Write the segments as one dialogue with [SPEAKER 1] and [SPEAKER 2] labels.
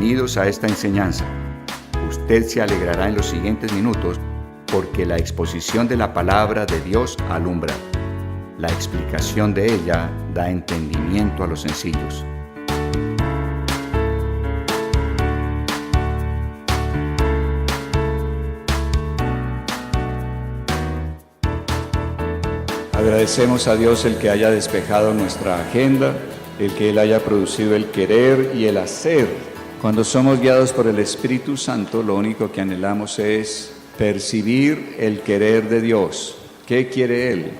[SPEAKER 1] Bienvenidos a esta enseñanza. Usted se alegrará en los siguientes minutos porque la exposición de la palabra de Dios alumbra. La explicación de ella da entendimiento a los sencillos. Agradecemos a Dios el que haya despejado nuestra agenda, el que Él haya producido el querer y el hacer. Cuando somos guiados por el Espíritu Santo, lo único que anhelamos es percibir el querer de Dios. ¿Qué quiere Él?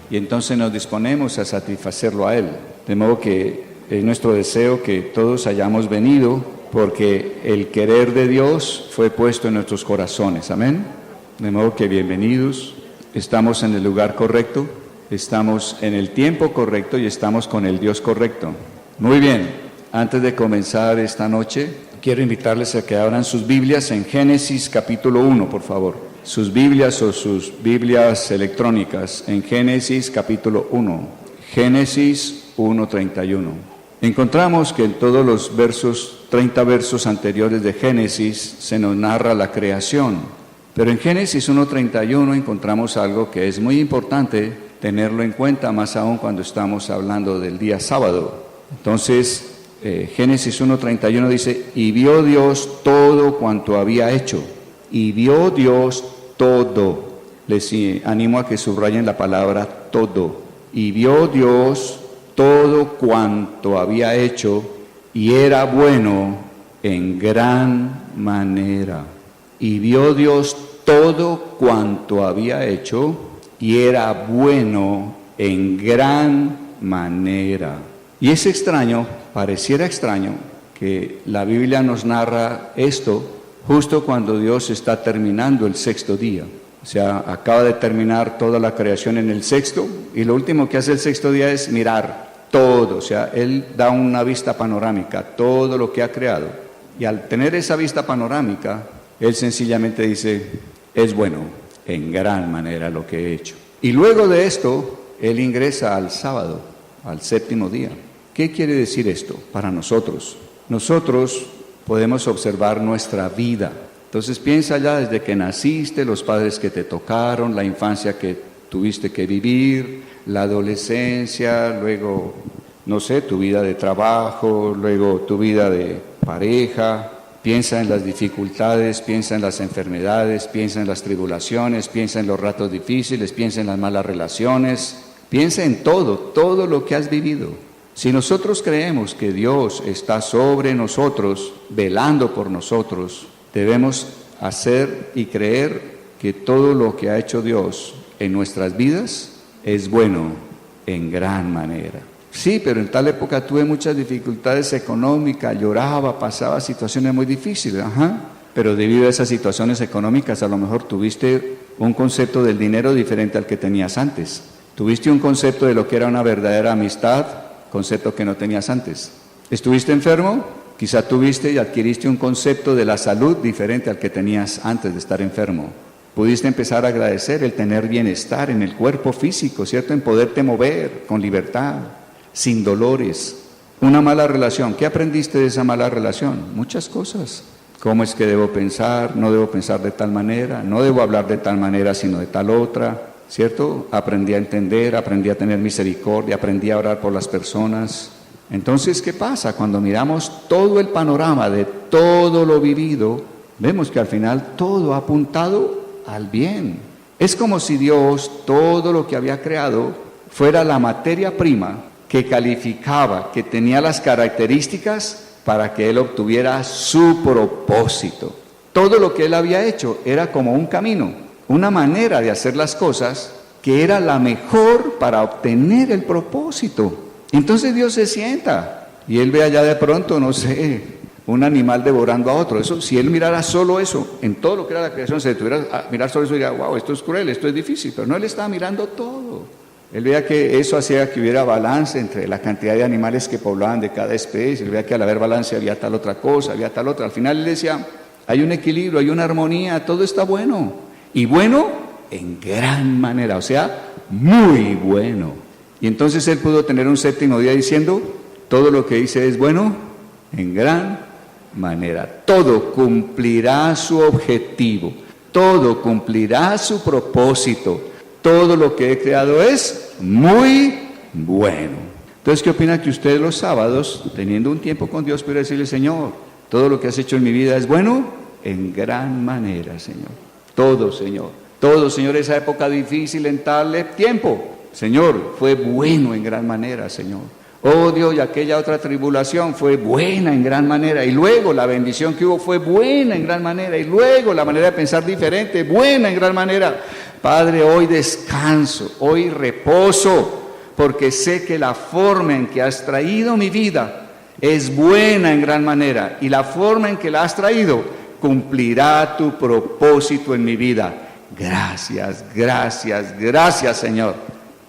[SPEAKER 1] Y entonces nos disponemos a satisfacerlo a Él. De modo que es nuestro deseo que todos hayamos venido, porque el querer de Dios fue puesto en nuestros corazones. Amén. De modo que bienvenidos, estamos en el lugar correcto. Estamos en el tiempo correcto y estamos con el Dios correcto. Muy bien, antes de comenzar esta noche, quiero invitarles a que abran sus Biblias en Génesis capítulo 1, por favor. Sus Biblias o sus Biblias electrónicas en Génesis capítulo 1. Génesis 1:31. Encontramos que en todos los 30 versos anteriores de Génesis se nos narra la creación. Pero en Génesis 1:31 encontramos algo que es muy importante tenerlo en cuenta, más aún cuando estamos hablando del día sábado. Entonces, Génesis 1:31 dice, y vio Dios todo cuanto había hecho. Y vio Dios todo. Les animo a que subrayen la palabra todo. Y vio Dios todo cuanto había hecho, y era bueno en gran manera. Y vio Dios todo cuanto había hecho, y era bueno en gran manera. Y es extraño, pareciera extraño, que la Biblia nos narra esto justo cuando Dios está terminando el sexto día. O sea, acaba de terminar toda la creación en el sexto, y lo último que hace el sexto día es mirar todo. O sea, Él da una vista panorámica, todo lo que ha creado. Y al tener esa vista panorámica, Él sencillamente dice, es bueno en gran manera lo que he hecho. Y luego de esto, Él ingresa al sábado, al séptimo día. ¿Qué quiere decir esto para nosotros? Nosotros podemos observar nuestra vida. Entonces piensa ya desde que naciste, los padres que te tocaron, la infancia que tuviste que vivir, la adolescencia, luego, no sé, tu vida de trabajo, luego tu vida de pareja. Piensa en las dificultades, piensa en las enfermedades, piensa en las tribulaciones, piensa en los ratos difíciles, piensa en las malas relaciones, piensa en todo lo que has vivido. Si nosotros creemos que Dios está sobre nosotros, velando por nosotros, debemos hacer y creer que todo lo que ha hecho Dios en nuestras vidas es bueno en gran manera. Sí, pero en tal época tuve muchas dificultades económicas, lloraba, pasaba situaciones muy difíciles, pero debido a esas situaciones económicas a lo mejor tuviste un concepto del dinero diferente al que tenías antes. Tuviste un concepto de lo que era una verdadera amistad, concepto que no tenías antes. ¿Estuviste enfermo? Quizá tuviste y adquiriste un concepto de la salud diferente al que tenías antes de estar enfermo. Pudiste empezar a agradecer el tener bienestar en el cuerpo físico, ¿cierto? En poderte mover con libertad, sin dolores. Una mala relación. ¿Qué aprendiste de esa mala relación? Muchas cosas. ¿Cómo es que debo pensar? No debo pensar de tal manera, no debo hablar de tal manera sino de tal otra, ¿cierto? Aprendí a entender, aprendí a tener misericordia, aprendí a orar por las personas. Entonces, ¿qué pasa? Cuando miramos todo el panorama de todo lo vivido, vemos que al final todo ha apuntado al bien. Es como si Dios, todo lo que había creado, fuera la materia prima que calificaba, que tenía las características para que Él obtuviera su propósito. Todo lo que Él había hecho era como un camino, una manera de hacer las cosas que era la mejor para obtener el propósito. Entonces Dios se sienta y Él ve allá de pronto, no sé, un animal devorando a otro. Eso, si Él mirara solo eso, en todo lo que era la creación, se detuviera a mirar solo eso y diría, wow, esto es cruel, esto es difícil, pero no, Él estaba mirando todo. Él veía que eso hacía que hubiera balance entre la cantidad de animales que poblaban de cada especie. Él veía que al haber balance había tal otra cosa, había tal otra. Al final Él decía, hay un equilibrio, hay una armonía, todo está bueno. Y bueno en gran manera, o sea, muy bueno. Y entonces Él pudo tener un séptimo día diciendo, todo lo que hice es bueno en gran manera. Todo cumplirá su objetivo, todo cumplirá su propósito. Todo lo que he creado es muy bueno. Entonces, ¿qué opina que usted los sábados, teniendo un tiempo con Dios, puede decirle: Señor, todo lo que has hecho en mi vida es bueno? En gran manera, Señor. Todo, Señor, esa época difícil en tal tiempo, Señor, fue bueno en gran manera, Señor. Oh Dios, y aquella otra tribulación fue buena en gran manera, y luego la bendición que hubo fue buena en gran manera, y luego la manera de pensar diferente, buena en gran manera. Padre, hoy descanso, hoy reposo, porque sé que la forma en que has traído mi vida es buena en gran manera, y la forma en que la has traído cumplirá tu propósito en mi vida. Gracias, gracias, gracias, Señor.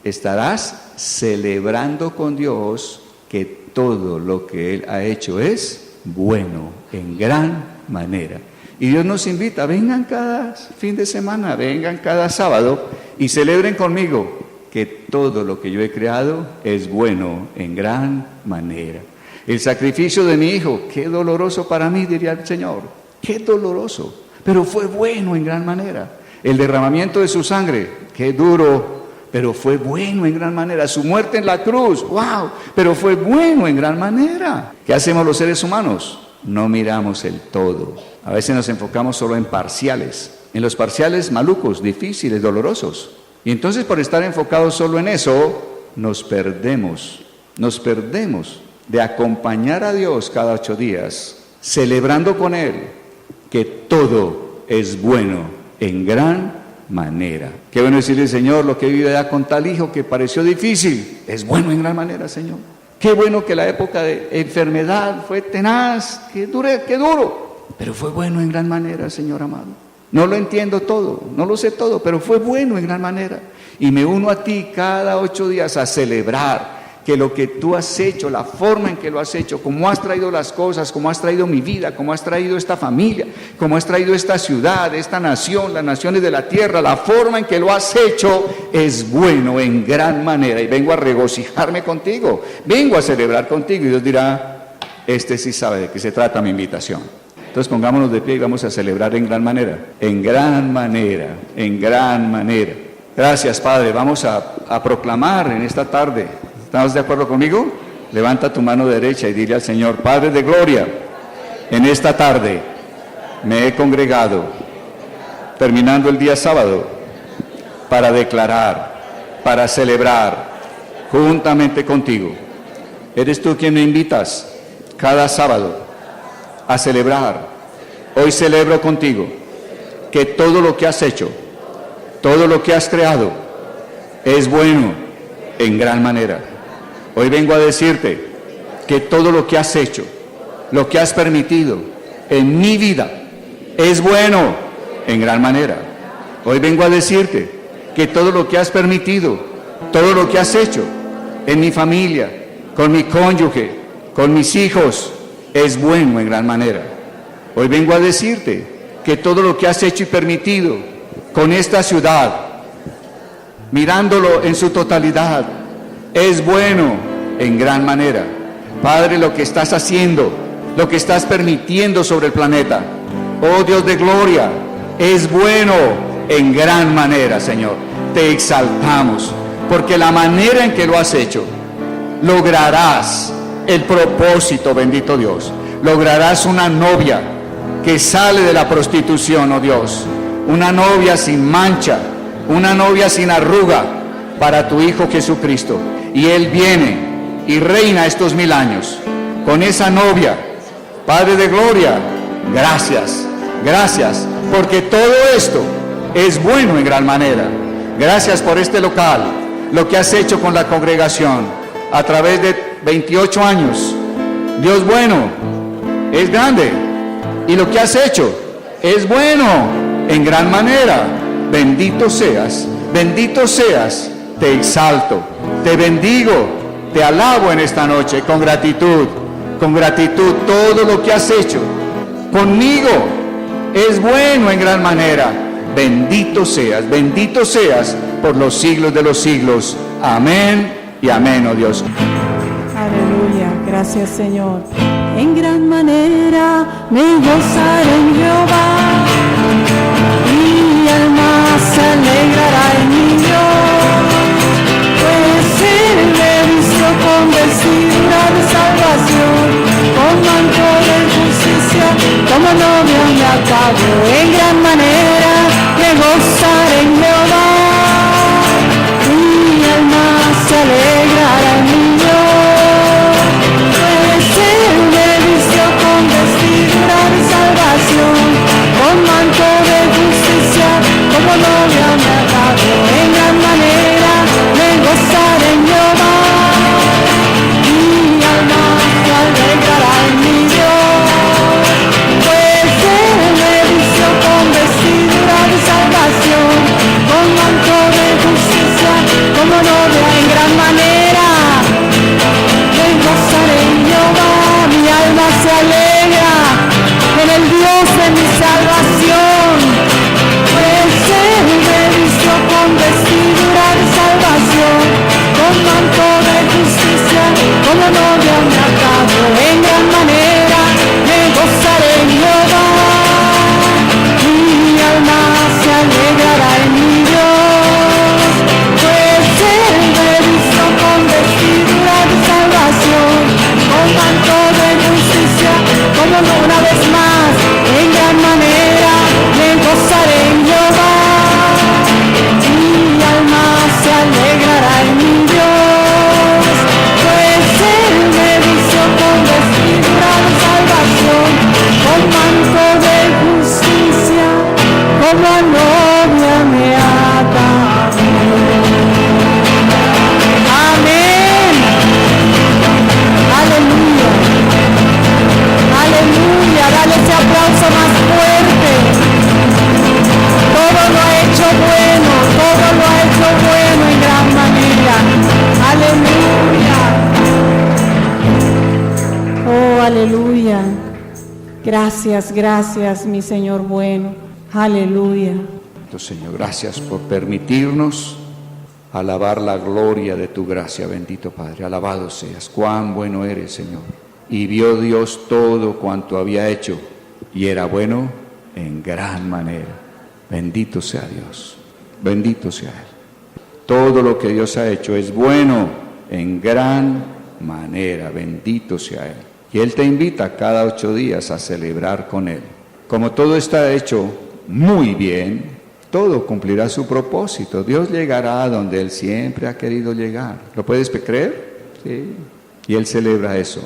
[SPEAKER 1] Estarás celebrando con Dios que todo lo que Él ha hecho es bueno en gran manera. Y Dios nos invita: vengan cada fin de semana, vengan cada sábado y celebren conmigo que todo lo que yo he creado es bueno en gran manera. El sacrificio de mi hijo, qué doloroso para mí, diría el Señor, qué doloroso, pero fue bueno en gran manera. El derramamiento de su sangre, qué duro, pero fue bueno en gran manera. Su muerte en la cruz, wow, pero fue bueno en gran manera. ¿Qué hacemos los seres humanos? No miramos el todo. A veces nos enfocamos solo en parciales, en los parciales malucos, difíciles, dolorosos. Y entonces, por estar enfocados solo en eso, nos perdemos de acompañar a Dios cada 8 días, celebrando con Él que todo es bueno en gran manera. Qué bueno decirle: Señor, lo que vive allá con tal hijo que pareció difícil, es bueno en gran manera, Señor. Qué bueno que la época de enfermedad fue tenaz, qué duro, pero fue bueno en gran manera, Señor amado. No lo entiendo todo, no lo sé todo, pero fue bueno en gran manera. Y me uno a ti cada 8 días a celebrar que lo que tú has hecho, la forma en que lo has hecho, cómo has traído las cosas, cómo has traído mi vida, cómo has traído esta familia, cómo has traído esta ciudad, esta nación, las naciones de la tierra, la forma en que lo has hecho es bueno en gran manera. Y vengo a regocijarme contigo, vengo a celebrar contigo. Y Dios dirá: este sí sabe de qué se trata mi invitación. Entonces pongámonos de pie y vamos a celebrar en gran manera, en gran manera, en gran manera. Gracias, Padre. Vamos a proclamar en esta tarde. ¿Estás de acuerdo conmigo? Levanta tu mano derecha y dile al Señor: Padre de gloria, en esta tarde me he congregado, terminando el día sábado, para declarar, para celebrar juntamente contigo. Eres tú quien me invitas cada sábado a celebrar. Hoy celebro contigo que todo lo que has hecho, todo lo que has creado es bueno en gran manera. Hoy vengo a decirte que todo lo que has hecho, lo que has permitido en mi vida es bueno en gran manera. Hoy vengo a decirte que todo lo que has permitido, todo lo que has hecho en mi familia, con mi cónyuge, con mis hijos, es bueno en gran manera. Hoy vengo a decirte que todo lo que has hecho y permitido con esta ciudad, mirándolo en su totalidad, es bueno en gran manera. Padre, lo que estás haciendo, lo que estás permitiendo sobre el planeta, oh Dios de gloria, es bueno en gran manera, Señor. Te exaltamos, porque la manera en que lo has hecho, lograrás el propósito, bendito Dios. Lograrás una novia que sale de la prostitución, oh Dios. Una novia sin mancha, una novia sin arruga para tu Hijo Jesucristo. Y Él viene y reina estos 1000 años con esa novia. Padre de gloria, gracias, gracias, porque todo esto es bueno en gran manera. Gracias por este local, lo que has hecho con la congregación a través de 28 años. Dios bueno, es grande, y lo que has hecho es bueno en gran manera. Bendito seas, te exalto, te bendigo, te alabo en esta noche con gratitud, todo lo que has hecho conmigo es bueno en gran manera. Bendito seas por los siglos de los siglos. Amén y amén, oh Dios.
[SPEAKER 2] Aleluya, gracias Señor. en gran manera me gozaré en Jehová. Mi alma se alegrará en mi Dios, pues Él me vistió con vestidura de salvación, con manto de justicia, como novia me atado. En gran manera me gozaré en Jehová. Mi alma se alegrará en mi Dios, pues Él me vistió con vestidura de salvación, con manto de justicia, como novia me atado. En gran manera me gozaré en Jehová. Mi alma se alegrará en mi Dios, pues Él me vistió con vestidura de salvación, con manto de justicia, como novia. En gran manera me gozaré en Jehová. Mi alma se alegra en el Dios de mi salvación, pues Él me vistió con vestidura de salvación, con manto de justicia, como novia me ha atado. En gran manera me gozaré en Jehová. Mi alma se alegrará en mi Dios, pues Él me vistió con vestidura de salvación, con manto de justicia, como no. Una vez más, en gran manera me gozaré en Jehová. Mi alma se alegrará en mi Dios, pues Él me vistió con vestidura de salvación, con manto de justicia, como a novia me ata. Amén. Aleluya. Aleluya. Dale ese aplauso más fuerte. Todo lo ha hecho bueno, todo lo ha hecho bueno en gran manera. Aleluya. Oh, aleluya. Gracias, gracias, mi Señor bueno. Aleluya.
[SPEAKER 1] Señor, gracias por permitirnos alabar la gloria de tu gracia, bendito Padre. Alabado seas, cuán bueno eres, Señor. Y vio Dios todo cuanto había hecho, y era bueno en gran manera. Bendito sea Dios, bendito sea Él. Todo lo que Dios ha hecho es bueno en gran manera, bendito sea Él. Y Él te invita cada 8 días a celebrar con Él. Como todo está hecho muy bien, todo cumplirá su propósito. Dios llegará a donde Él siempre ha querido llegar. ¿Lo puedes creer? Sí. Y Él celebra eso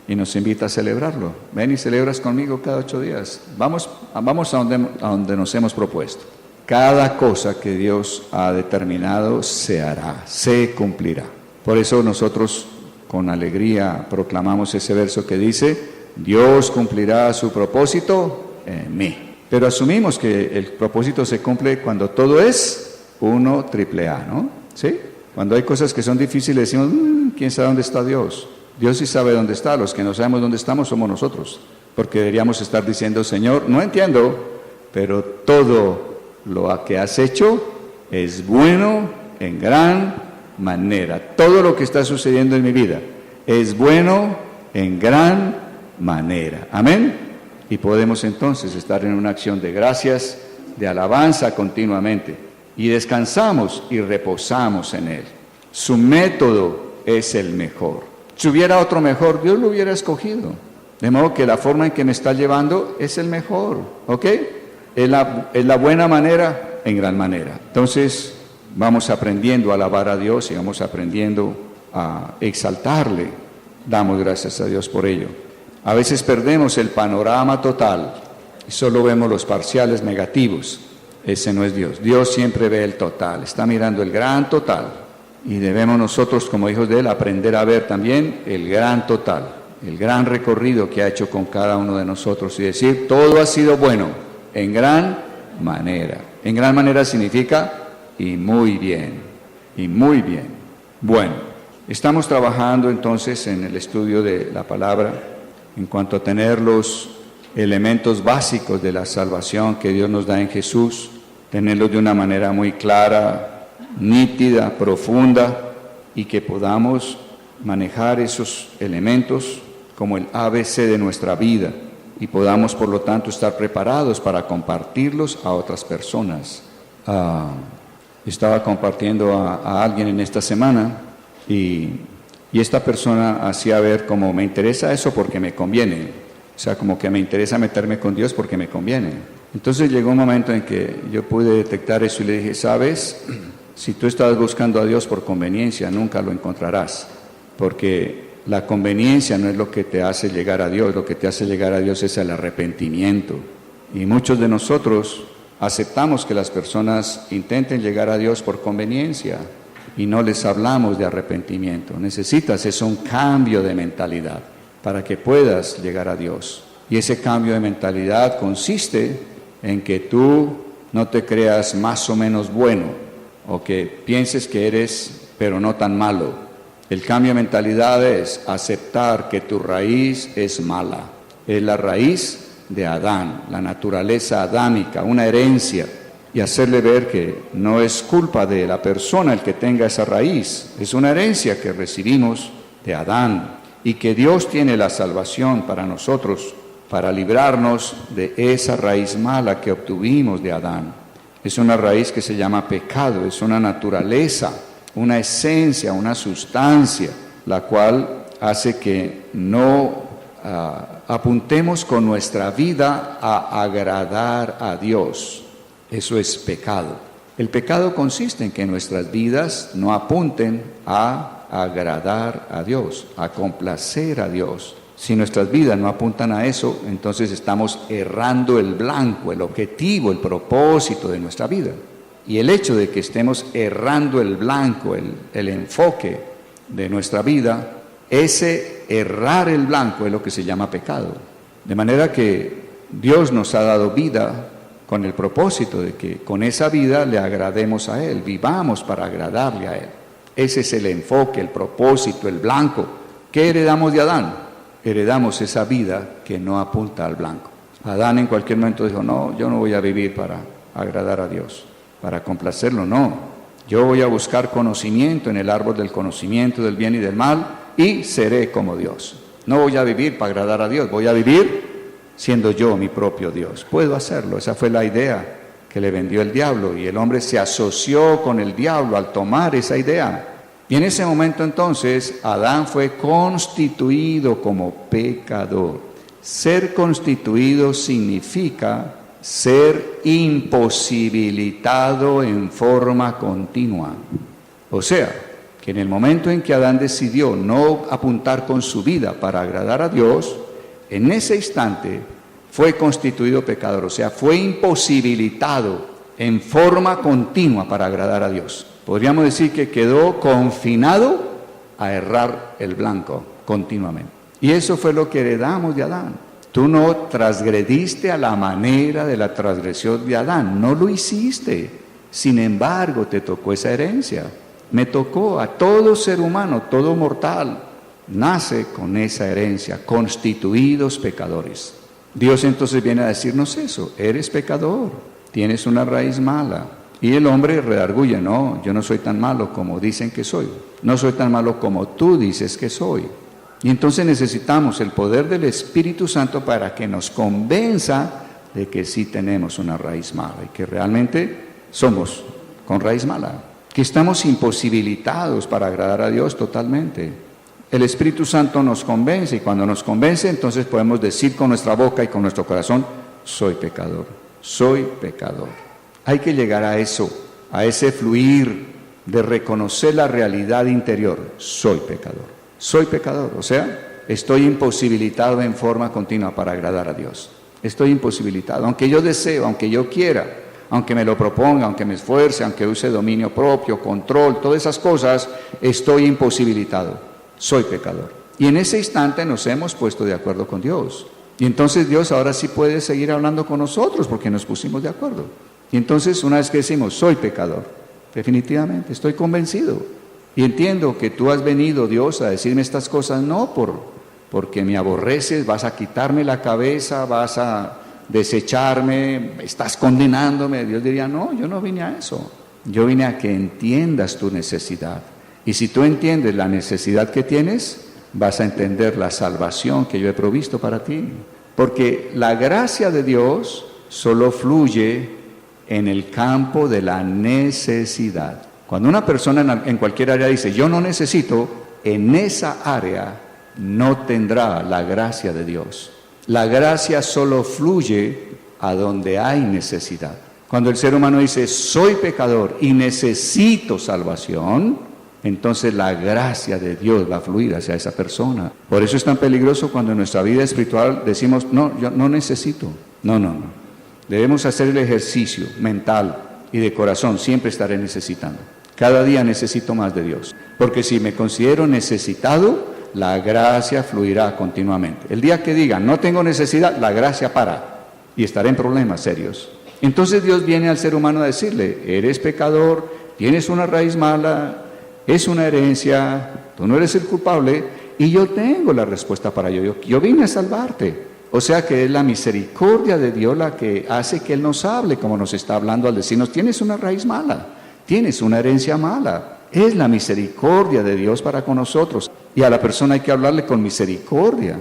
[SPEAKER 1] y nos invita a celebrarlo. Ven y celebras conmigo cada 8 días. Vamos a donde nos hemos propuesto. Cada cosa que Dios ha determinado se hará, se cumplirá. Por eso nosotros con alegría proclamamos ese verso que dice: Dios cumplirá su propósito en mí. Pero asumimos que el propósito se cumple cuando todo es 1 triple A, ¿no? ¿Sí? Cuando hay cosas que son difíciles decimos, ¿quién sabe dónde está Dios? Dios sí sabe dónde está. Los que no sabemos dónde estamos somos nosotros. Porque deberíamos estar diciendo: Señor, no entiendo, pero todo lo que has hecho es bueno en gran manera. Todo lo que está sucediendo en mi vida es bueno en gran manera. Amén. Y podemos entonces estar en una acción de gracias, de alabanza continuamente. Y descansamos y reposamos en Él. Su método es el mejor. Si hubiera otro mejor, Dios lo hubiera escogido. De modo que la forma en que me está llevando es el mejor. ¿Ok? Es la buena manera en gran manera. Entonces vamos aprendiendo a alabar a Dios y vamos aprendiendo a exaltarle. Damos gracias a Dios por ello. A veces perdemos el panorama total y solo vemos los parciales negativos. Ese no es Dios. Dios siempre ve el total, está mirando el gran total. Y debemos nosotros, como hijos de Él, aprender a ver también el gran total, el gran recorrido que ha hecho con cada uno de nosotros y decir: todo ha sido bueno, en gran manera. En gran manera significa y muy bien, y muy bien. Bueno, estamos trabajando entonces en el estudio de la palabra en cuanto a tener los elementos básicos de la salvación que Dios nos da en Jesús, tenerlos de una manera muy clara, nítida, profunda, y que podamos manejar esos elementos como el ABC de nuestra vida y podamos, por lo tanto, estar preparados para compartirlos a otras personas. Estaba compartiendo a alguien en esta semana y esta persona hacía ver como me interesa eso porque me conviene, o sea, como que me interesa meterme con Dios porque me conviene. Entonces llegó un momento en que yo pude detectar eso y le dije, ¿sabes? Si tú estás buscando a Dios por conveniencia, nunca lo encontrarás, porque la conveniencia no es lo que te hace llegar a Dios, lo que te hace llegar a Dios es el arrepentimiento. Y muchos de nosotros aceptamos que las personas intenten llegar a Dios por conveniencia y no les hablamos de arrepentimiento. Necesitas un cambio de mentalidad para que puedas llegar a Dios. Y ese cambio de mentalidad consiste en que tú no te creas más o menos bueno o que pienses que eres pero no tan malo. El cambio de mentalidad es aceptar que tu raíz es mala. Es la raíz de Adán, la naturaleza adámica, una herencia. Y hacerle ver que no es culpa de la persona el que tenga esa raíz. Es una herencia que recibimos de Adán. Y que Dios tiene la salvación para nosotros, para librarnos de esa raíz mala que obtuvimos de Adán. Es una raíz que se llama pecado, es una naturaleza, una esencia, una sustancia, la cual hace que no apuntemos con nuestra vida a agradar a Dios. Eso es pecado. El pecado consiste en que nuestras vidas no apunten a agradar a Dios, a complacer a Dios. Si nuestras vidas no apuntan a eso, entonces estamos errando el blanco, el objetivo, el propósito de nuestra vida. Y el hecho de que estemos errando el blanco, el enfoque de nuestra vida, ese errar el blanco es lo que se llama pecado. De manera que Dios nos ha dado vida con el propósito de que con esa vida le agrademos a Él, vivamos para agradarle a Él. Ese es el enfoque, el propósito, el blanco. ¿Qué heredamos de Adán? Heredamos esa vida que no apunta al blanco. Adán en cualquier momento dijo, no, yo no voy a vivir para agradar a Dios, para complacerlo, no. Yo voy a buscar conocimiento en el árbol del conocimiento del bien y del mal y seré como Dios. No voy a vivir para agradar a Dios, voy a vivir siendo yo mi propio Dios. Puedo hacerlo, esa fue la idea que le vendió el diablo y el hombre se asoció con el diablo al tomar esa idea. Y en ese momento entonces Adán fue constituido como pecador. Ser constituido significa ser imposibilitado en forma continua. O sea, que en el momento en que Adán decidió no apuntar con su vida para agradar a Dios, en ese instante fue constituido pecador, o sea, fue imposibilitado en forma continua para agradar a Dios. Podríamos decir que quedó confinado a errar el blanco continuamente. Y eso fue lo que heredamos de Adán. Tú no transgrediste a la manera de la transgresión de Adán, no lo hiciste. Sin embargo, te tocó esa herencia. Me tocó a todo ser humano, todo mortal. Nace con esa herencia, constituidos pecadores. Dios entonces viene a decirnos eso, eres pecador, tienes una raíz mala. Y el hombre redarguye, no, yo no soy tan malo como dicen que soy, no soy tan malo como tú dices que soy. Y entonces necesitamos el poder del Espíritu Santo para que nos convenza de que sí tenemos una raíz mala y que realmente somos con raíz mala, que estamos imposibilitados para agradar a Dios totalmente. El Espíritu Santo nos convence y cuando nos convence entonces podemos decir con nuestra boca y con nuestro corazón, soy pecador, soy pecador. Hay que llegar a eso, a ese fluir de reconocer la realidad interior, soy pecador, o sea, estoy imposibilitado en forma continua para agradar a Dios. Estoy imposibilitado, aunque yo deseo, aunque yo quiera, aunque me lo proponga, aunque me esfuerce, aunque use dominio propio, control, todas esas cosas, estoy imposibilitado. Soy pecador. Y en ese instante nos hemos puesto de acuerdo con Dios. Y entonces Dios ahora sí puede seguir hablando con nosotros porque nos pusimos de acuerdo. Y entonces una vez que decimos, soy pecador, definitivamente, estoy convencido. Y entiendo que tú has venido, Dios, a decirme estas cosas no porque me aborreces, vas a quitarme la cabeza, vas a desecharme, estás condenándome. Dios diría, no, yo no vine a eso. Yo vine a que entiendas tu necesidad. Y si tú entiendes la necesidad que tienes, vas a entender la salvación que yo he provisto para ti. Porque la gracia de Dios solo fluye en el campo de la necesidad. Cuando una persona en cualquier área dice, yo no necesito, en esa área no tendrá la gracia de Dios. La gracia solo fluye a donde hay necesidad. Cuando el ser humano dice, soy pecador y necesito salvación, entonces la gracia de Dios va a fluir hacia esa persona. Por eso es tan peligroso cuando en nuestra vida espiritual decimos, no, yo no necesito. No. Debemos hacer el ejercicio mental y de corazón, siempre estaré necesitando. Cada día necesito más de Dios, porque si me considero necesitado, la gracia fluirá continuamente. El día que diga, no tengo necesidad, la gracia para y estaré en problemas serios. Entonces Dios viene al ser humano a decirle, eres pecador, tienes una raíz mala, es una herencia, tú no eres el culpable y yo tengo la respuesta para ello. Yo vine a salvarte. O sea que es la misericordia de Dios la que hace que Él nos hable como nos está hablando al decirnos, tienes una raíz mala, tienes una herencia mala. Es la misericordia de Dios para con nosotros. Y a la persona hay que hablarle con misericordia.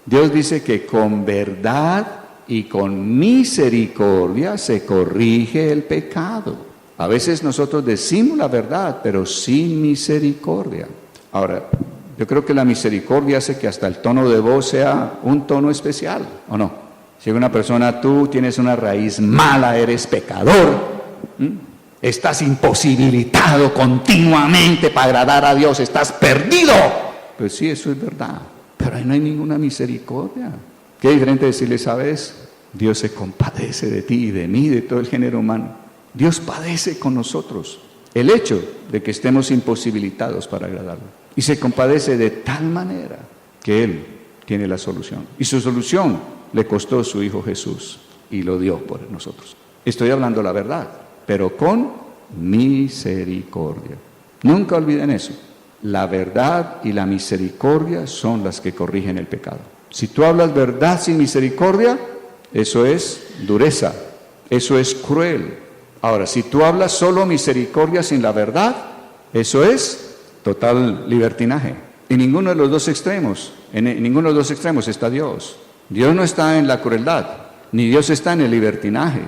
[SPEAKER 1] Dios dice que con verdad y con misericordia se corrige el pecado. A veces nosotros decimos la verdad, pero sin misericordia. Ahora, yo creo que la misericordia hace que hasta el tono de voz sea un tono especial, ¿o no? Si una persona, tú tienes una raíz mala, eres pecador, estás imposibilitado continuamente para agradar a Dios, estás perdido. Pues sí, eso es verdad, pero ahí no hay ninguna misericordia. Qué diferente decirle, ¿sabes? Dios se compadece de ti y de mí, de todo el género humano. Dios padece con nosotros el hecho de que estemos imposibilitados para agradarlo. Y se compadece de tal manera que Él tiene la solución. Y su solución le costó su Hijo Jesús y lo dio por nosotros. Estoy hablando la verdad, pero con misericordia. Nunca olviden eso. La verdad y la misericordia son las que corrigen el pecado. Si tú hablas verdad sin misericordia, eso es dureza, eso es cruel. Ahora, si tú hablas solo misericordia sin la verdad, eso es total libertinaje. En ninguno de los dos extremos, en ninguno de los dos extremos está Dios. Dios no está en la crueldad, ni Dios está en el libertinaje.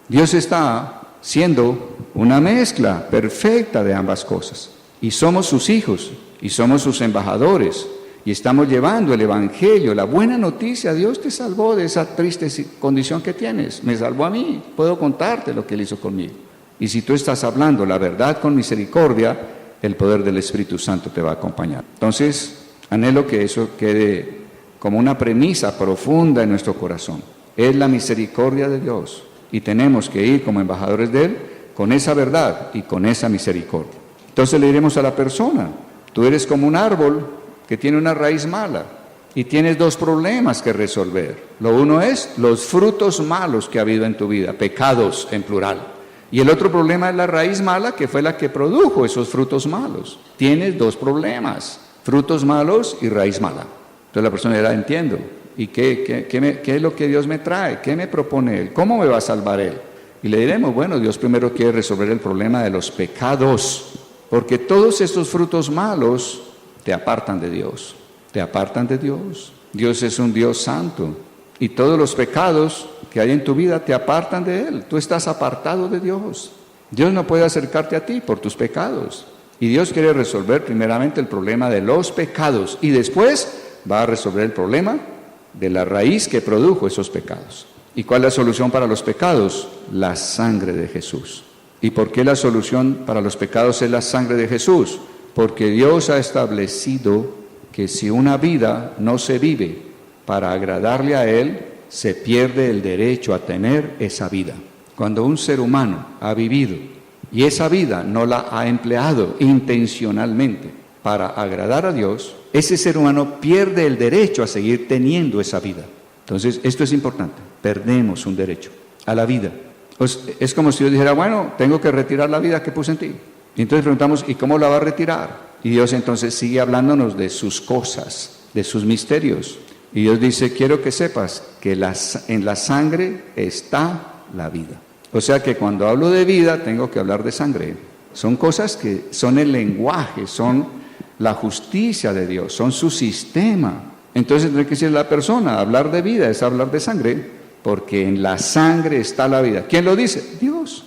[SPEAKER 1] Dios está siendo una mezcla perfecta de ambas cosas. Y somos sus hijos, y somos sus embajadores, y estamos llevando el evangelio, la buena noticia. Dios te salvó de esa triste condición que tienes, me salvó a mí, puedo contarte lo que Él hizo conmigo. Y si tú estás hablando la verdad con misericordia, el poder del Espíritu Santo te va a acompañar. Entonces, anhelo que eso quede como una premisa profunda en nuestro corazón. Es la misericordia de Dios, y tenemos que ir como embajadores de Él con esa verdad y con esa misericordia. Entonces le diremos a la persona, tú eres como un árbol que tiene una raíz mala y tienes dos problemas que resolver. Lo uno es los frutos malos que ha habido en tu vida, pecados en plural. Y el otro problema es la raíz mala, que fue la que produjo esos frutos malos. Tienes dos problemas, frutos malos y raíz mala. Entonces la persona dirá, entiendo. ¿Y qué es lo que Dios me trae? ¿Qué me propone Él? ¿Cómo me va a salvar Él? Y le diremos, bueno, Dios primero quiere resolver el problema de los pecados, porque todos estos frutos malos te apartan de Dios, te apartan de Dios. Dios es un Dios santo y todos los pecados que hay en tu vida te apartan de Él. Tú estás apartado de Dios. Dios no puede acercarte a ti por tus pecados. Y Dios quiere resolver primeramente el problema de los pecados y después va a resolver el problema de la raíz que produjo esos pecados. ¿Y cuál es la solución para los pecados? La sangre de Jesús. ¿Y por qué la solución para los pecados es la sangre de Jesús? Porque Dios ha establecido que si una vida no se vive para agradarle a Él, se pierde el derecho a tener esa vida. Cuando un ser humano ha vivido y esa vida no la ha empleado intencionalmente para agradar a Dios, ese ser humano pierde el derecho a seguir teniendo esa vida. Entonces, esto es importante. Perdemos un derecho a la vida. Pues es como si Dios dijera, bueno, tengo que retirar la vida que puse en ti. Y entonces preguntamos, ¿y cómo la va a retirar? Y Dios entonces sigue hablándonos de sus cosas, de sus misterios. Y Dios dice, quiero que sepas que en la sangre está la vida. O sea que cuando hablo de vida, tengo que hablar de sangre. Son cosas que son el lenguaje, son la justicia de Dios, son su sistema. Entonces tendré que decir a la persona, hablar de vida es hablar de sangre, porque en la sangre está la vida. ¿Quién lo dice? Dios.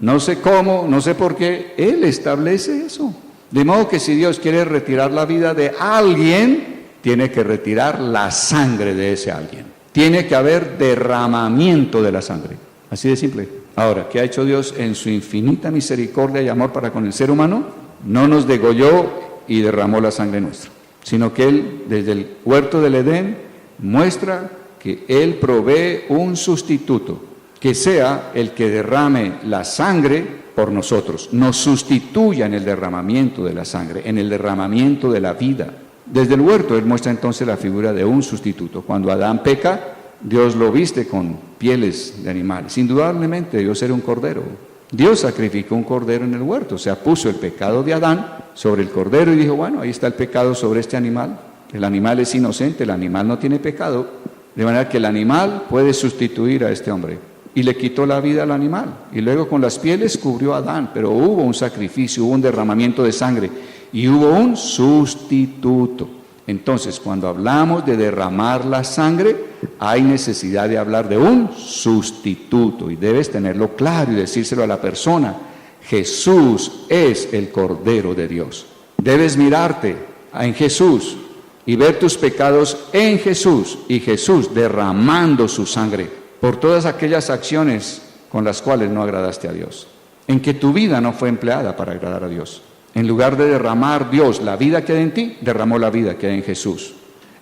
[SPEAKER 1] No sé cómo, no sé por qué, Él establece eso. De modo que si Dios quiere retirar la vida de alguien, tiene que retirar la sangre de ese alguien. Tiene que haber derramamiento de la sangre. Así de simple. Ahora, ¿qué ha hecho Dios en su infinita misericordia y amor para con el ser humano? No nos degolló y derramó la sangre nuestra, sino que Él, desde el huerto del Edén, muestra que Él provee un sustituto, que sea el que derrame la sangre por nosotros, nos sustituya en el derramamiento de la sangre, en el derramamiento de la vida. Desde el huerto Él muestra entonces la figura de un sustituto. Cuando Adán peca, Dios lo viste con pieles de animales. Indudablemente Dios era un cordero. Dios sacrificó un cordero en el huerto, o sea, puso el pecado de Adán sobre el cordero y dijo, bueno, ahí está el pecado sobre este animal. El animal es inocente, el animal no tiene pecado, de manera que el animal puede sustituir a este hombre. Y le quitó la vida al animal, y luego con las pieles cubrió a Adán, pero hubo un sacrificio, hubo un derramamiento de sangre, y hubo un sustituto. Entonces, cuando hablamos de derramar la sangre, hay necesidad de hablar de un sustituto, y debes tenerlo claro y decírselo a la persona. Jesús es el Cordero de Dios. Debes mirarte en Jesús y ver tus pecados en Jesús, y Jesús derramando su sangre por todas aquellas acciones con las cuales no agradaste a Dios, en que tu vida no fue empleada para agradar a Dios. En lugar de derramar Dios la vida que hay en ti, derramó la vida que hay en Jesús.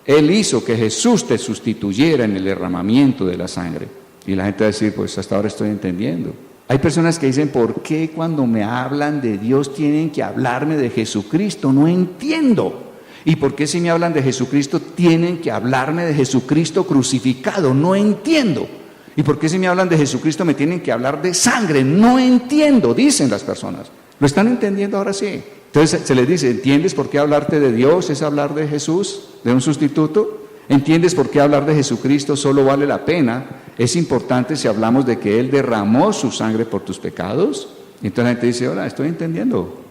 [SPEAKER 1] Él hizo que Jesús te sustituyera en el derramamiento de la sangre. Y la gente va a decir, pues hasta ahora estoy entendiendo. Hay personas que dicen, ¿por qué cuando me hablan de Dios tienen que hablarme de Jesucristo? No entiendo. ¿Y por qué si me hablan de Jesucristo tienen que hablarme de Jesucristo crucificado? No entiendo. ¿Y por qué si me hablan de Jesucristo me tienen que hablar de sangre? No entiendo, dicen las personas. ¿Lo están entendiendo ahora sí? Entonces se les dice, ¿entiendes por qué hablarte de Dios es hablar de Jesús, de un sustituto? ¿Entiendes por qué hablar de Jesucristo solo vale la pena? Es importante si hablamos de que Él derramó su sangre por tus pecados. Y entonces la gente dice, hola, estoy entendiendo.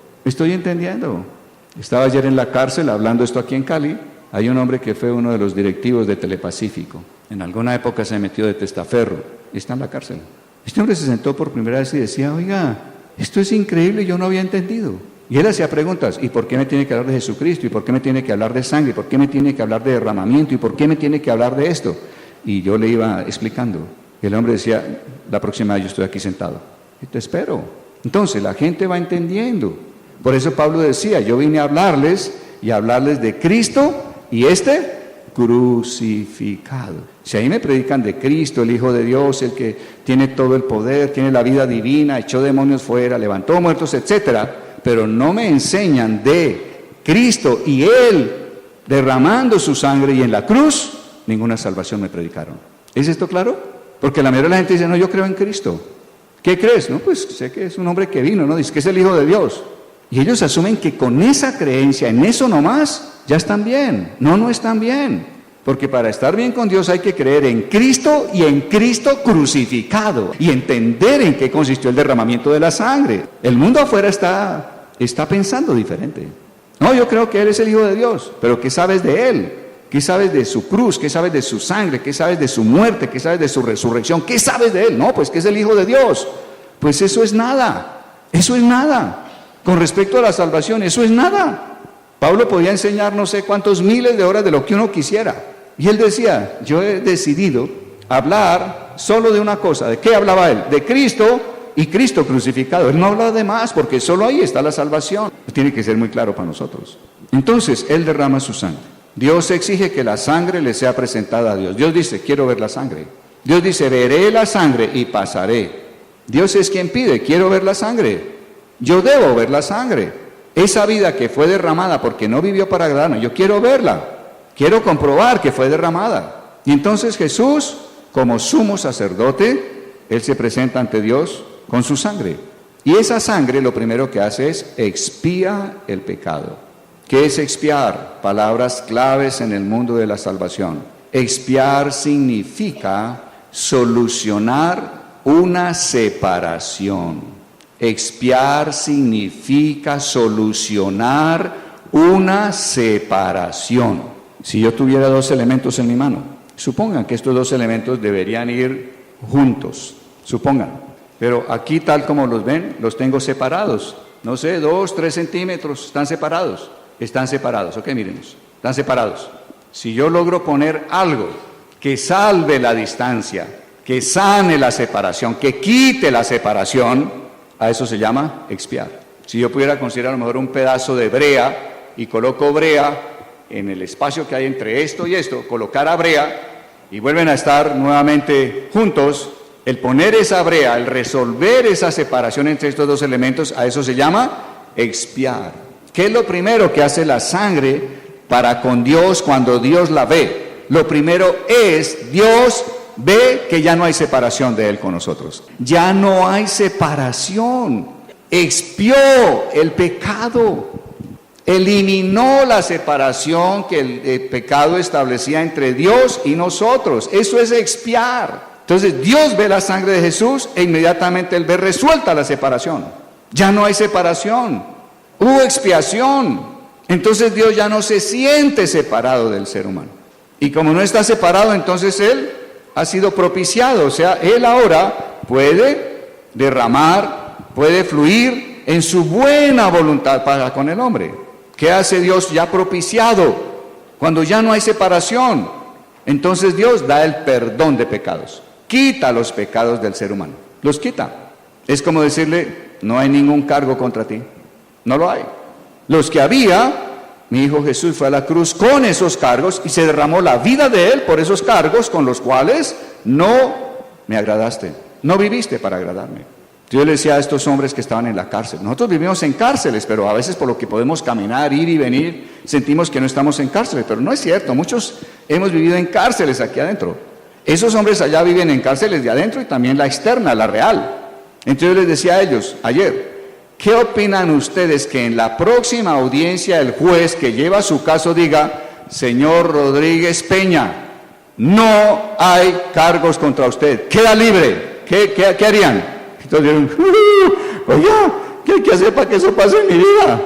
[SPEAKER 1] Estaba ayer en la cárcel hablando esto aquí en Cali. Hay un hombre que fue uno de los directivos de Telepacífico. En alguna época se metió de testaferro y está en la cárcel. Este hombre se sentó por primera vez y decía, oiga, esto es increíble, yo no había entendido. Y él hacía preguntas, ¿y por qué me tiene que hablar de Jesucristo? ¿Y por qué me tiene que hablar de sangre? ¿Y por qué me tiene que hablar de derramamiento? ¿Y por qué me tiene que hablar de esto? Y yo le iba explicando. Y el hombre decía, la próxima vez yo estoy aquí sentado. Y te espero. Entonces la gente va entendiendo. Por eso Pablo decía, yo vine a hablarles y a hablarles de Cristo y crucificado. Si ahí me predican de Cristo, el Hijo de Dios, el que tiene todo el poder, tiene la vida divina, echó demonios fuera, levantó muertos, etcétera, pero no me enseñan de Cristo y Él derramando su sangre y en la cruz, ninguna salvación me predicaron. ¿Es esto claro? Porque la mayoría de la gente dice, no, yo creo en Cristo. ¿Qué crees? No, pues sé que es un hombre que vino, ¿no? Dice que es el Hijo de Dios. Y ellos asumen que con esa creencia, en eso nomás, ya están bien. No, no están bien. Porque para estar bien con Dios hay que creer en Cristo y en Cristo crucificado. Y entender en qué consistió el derramamiento de la sangre. El mundo afuera está pensando diferente. No, yo creo que Él es el Hijo de Dios. Pero ¿qué sabes de Él? ¿Qué sabes de su cruz? ¿Qué sabes de su sangre? ¿Qué sabes de su muerte? ¿Qué sabes de su resurrección? ¿Qué sabes de Él? No, pues que es el Hijo de Dios. Pues eso es nada. Eso es nada. Con respecto a la salvación, eso es nada. Pablo podía enseñar no sé cuántos miles de horas de lo que uno quisiera. Y él decía, yo he decidido hablar solo de una cosa. ¿De qué hablaba él? De Cristo y Cristo crucificado. Él no hablaba de más porque solo ahí está la salvación. Tiene que ser muy claro para nosotros. Entonces, Él derrama su sangre. Dios exige que la sangre le sea presentada a Dios. Dios dice, quiero ver la sangre. Dios dice, veré la sangre y pasaré. Dios es quien pide, quiero ver la sangre. Yo debo ver la sangre. Esa vida que fue derramada porque no vivió para agradarme, yo quiero verla. Quiero comprobar que fue derramada. Y entonces Jesús, como sumo sacerdote, Él se presenta ante Dios con su sangre. Y esa sangre lo primero que hace es expía el pecado. ¿Qué es expiar? Palabras claves en el mundo de la salvación. Expiar significa solucionar una separación. Expiar significa solucionar una separación. Si yo tuviera dos elementos en mi mano, supongan que estos dos elementos deberían ir juntos, supongan. Pero aquí, tal como los ven, los tengo separados. No sé, 2, 3 centímetros, están separados. Están separados, ok, mírenos, están separados. Si yo logro poner algo que salve la distancia, que sane la separación, que quite la separación, a eso se llama expiar. Si yo pudiera considerar a lo mejor un pedazo de brea y coloco brea en el espacio que hay entre esto y esto, colocar a brea y vuelven a estar nuevamente juntos, el poner esa brea, el resolver esa separación entre estos dos elementos, a eso se llama expiar. ¿Qué es lo primero que hace la sangre para con Dios cuando Dios la ve? Lo primero es, Dios ve que ya no hay separación de Él con nosotros. Ya no hay separación. Expió el pecado. Eliminó la separación que el pecado establecía entre Dios y nosotros. Eso es expiar. Entonces Dios ve la sangre de Jesús e inmediatamente Él ve resuelta la separación. Ya no hay separación. Hubo expiación. Entonces Dios ya no se siente separado del ser humano. Y como no está separado, entonces Él ha sido propiciado. O sea, Él ahora puede derramar, puede fluir en su buena voluntad para con el hombre. ¿Qué hace Dios ya propiciado? Cuando ya no hay separación, entonces Dios da el perdón de pecados. Quita los pecados del ser humano. Los quita. Es como decirle, no hay ningún cargo contra ti. No lo hay. Los que había, mi Hijo Jesús fue a la cruz con esos cargos y se derramó la vida de Él por esos cargos con los cuales no me agradaste. No viviste para agradarme. Yo le decía a estos hombres que estaban en la cárcel, nosotros vivimos en cárceles, pero a veces por lo que podemos caminar, ir y venir, sentimos que no estamos en cárceles, pero no es cierto, muchos hemos vivido en cárceles aquí adentro. Esos hombres allá viven en cárceles de adentro y también la externa, la real. Entonces yo les decía a ellos ayer, ¿qué opinan ustedes que en la próxima audiencia el juez que lleva su caso diga, señor Rodríguez Peña, no hay cargos contra usted, queda libre? ¿Qué harían? Entonces dijeron, oiga, ¿qué hay que hacer para que eso pase en mi vida?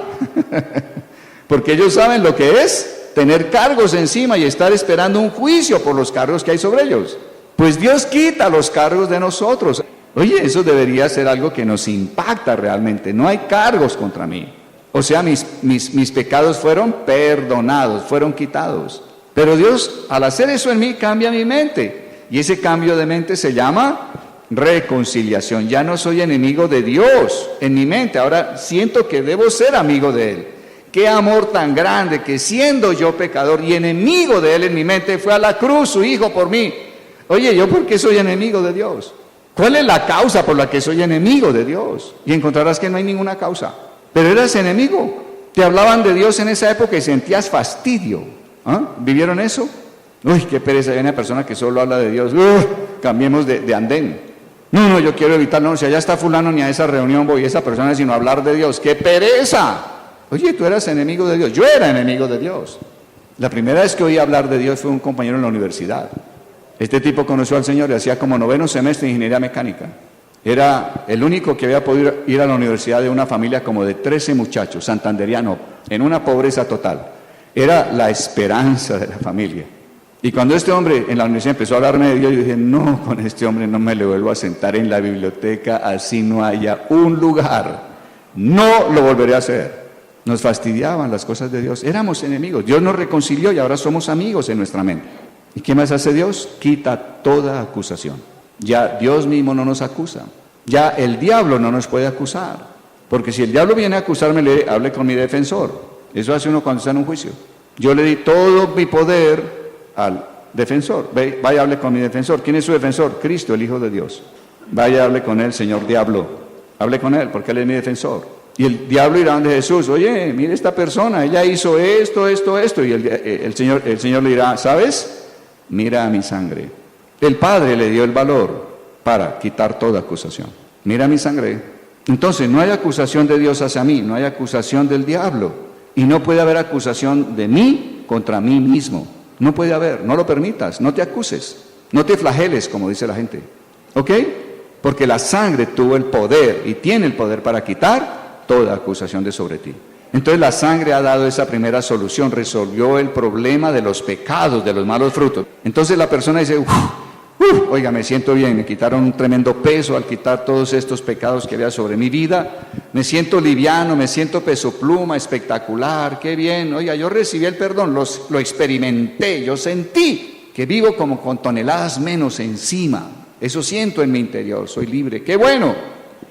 [SPEAKER 1] Porque ellos saben lo que es tener cargos encima y estar esperando un juicio por los cargos que hay sobre ellos. Pues Dios quita los cargos de nosotros. Oye, eso debería ser algo que nos impacta realmente. No hay cargos contra mí. O sea, mis pecados fueron perdonados, fueron quitados. Pero Dios, al hacer eso en mí, cambia mi mente. Y ese cambio de mente se llama reconciliación. Ya no soy enemigo de Dios en mi mente. Ahora siento que debo ser amigo de Él. Qué amor tan grande que siendo yo pecador y enemigo de Él en mi mente, fue a la cruz su Hijo por mí. Oye, ¿yo por qué soy enemigo de Dios? ¿Cuál es la causa por la que soy enemigo de Dios? Y encontrarás que no hay ninguna causa. Pero eras enemigo. Te hablaban de Dios en esa época y sentías fastidio. ¿Ah? ¿Vivieron eso? Uy, qué pereza. Hay una persona que solo habla de Dios. Cambiemos de andén. No, yo quiero evitarlo. No, si allá está fulano, ni a esa reunión voy. Esa persona sino hablar de Dios. ¡Qué pereza! Oye, tú eras enemigo de Dios. Yo era enemigo de Dios. La primera vez que oí hablar de Dios fue un compañero en la universidad. Este tipo conoció al Señor y hacía como 9º semestre de ingeniería mecánica. Era el único que había podido ir a la universidad de una familia como de 13 muchachos, santanderiano, en una pobreza total. Era la esperanza de la familia. Y cuando este hombre en la universidad empezó a hablarme de Dios, yo dije, no, con este hombre no me le vuelvo a sentar en la biblioteca, así no haya un lugar. No lo volveré a hacer. Nos fastidiaban las cosas de Dios. Éramos enemigos. Dios nos reconcilió y ahora somos amigos en nuestra mente. ¿Y qué más hace Dios? Quita toda acusación. Ya Dios mismo no nos acusa. Ya el diablo no nos puede acusar. Porque si el diablo viene a acusarme, hable con mi defensor. Eso hace uno cuando está en un juicio. Yo le di todo mi poder al defensor. Vaya, hable con mi defensor. ¿Quién es su defensor? Cristo, el Hijo de Dios. Vaya, hable con él, señor diablo. Hable con él, porque él es mi defensor. Y el diablo irá donde Jesús. Oye, mire esta persona, ella hizo esto. Y el Señor le dirá, ¿sabes? Mira mi sangre. El Padre le dio el valor para quitar toda acusación. Mira mi sangre. Entonces, no hay acusación de Dios hacia mí, no hay acusación del diablo. Y no puede haber acusación de mí contra mí mismo. No puede haber, no lo permitas, no te acuses, no te flageles, como dice la gente. ¿Ok? Porque la sangre tuvo el poder y tiene el poder para quitar toda acusación de sobre ti. Entonces la sangre ha dado esa primera solución, resolvió el problema de los pecados, de los malos frutos. Entonces la persona dice, oiga, me siento bien, me quitaron un tremendo peso al quitar todos estos pecados que había sobre mi vida, me siento liviano, me siento peso pluma, espectacular, qué bien, oiga, yo recibí el perdón, lo experimenté, yo sentí que vivo como con toneladas menos encima, eso siento en mi interior, soy libre, qué bueno.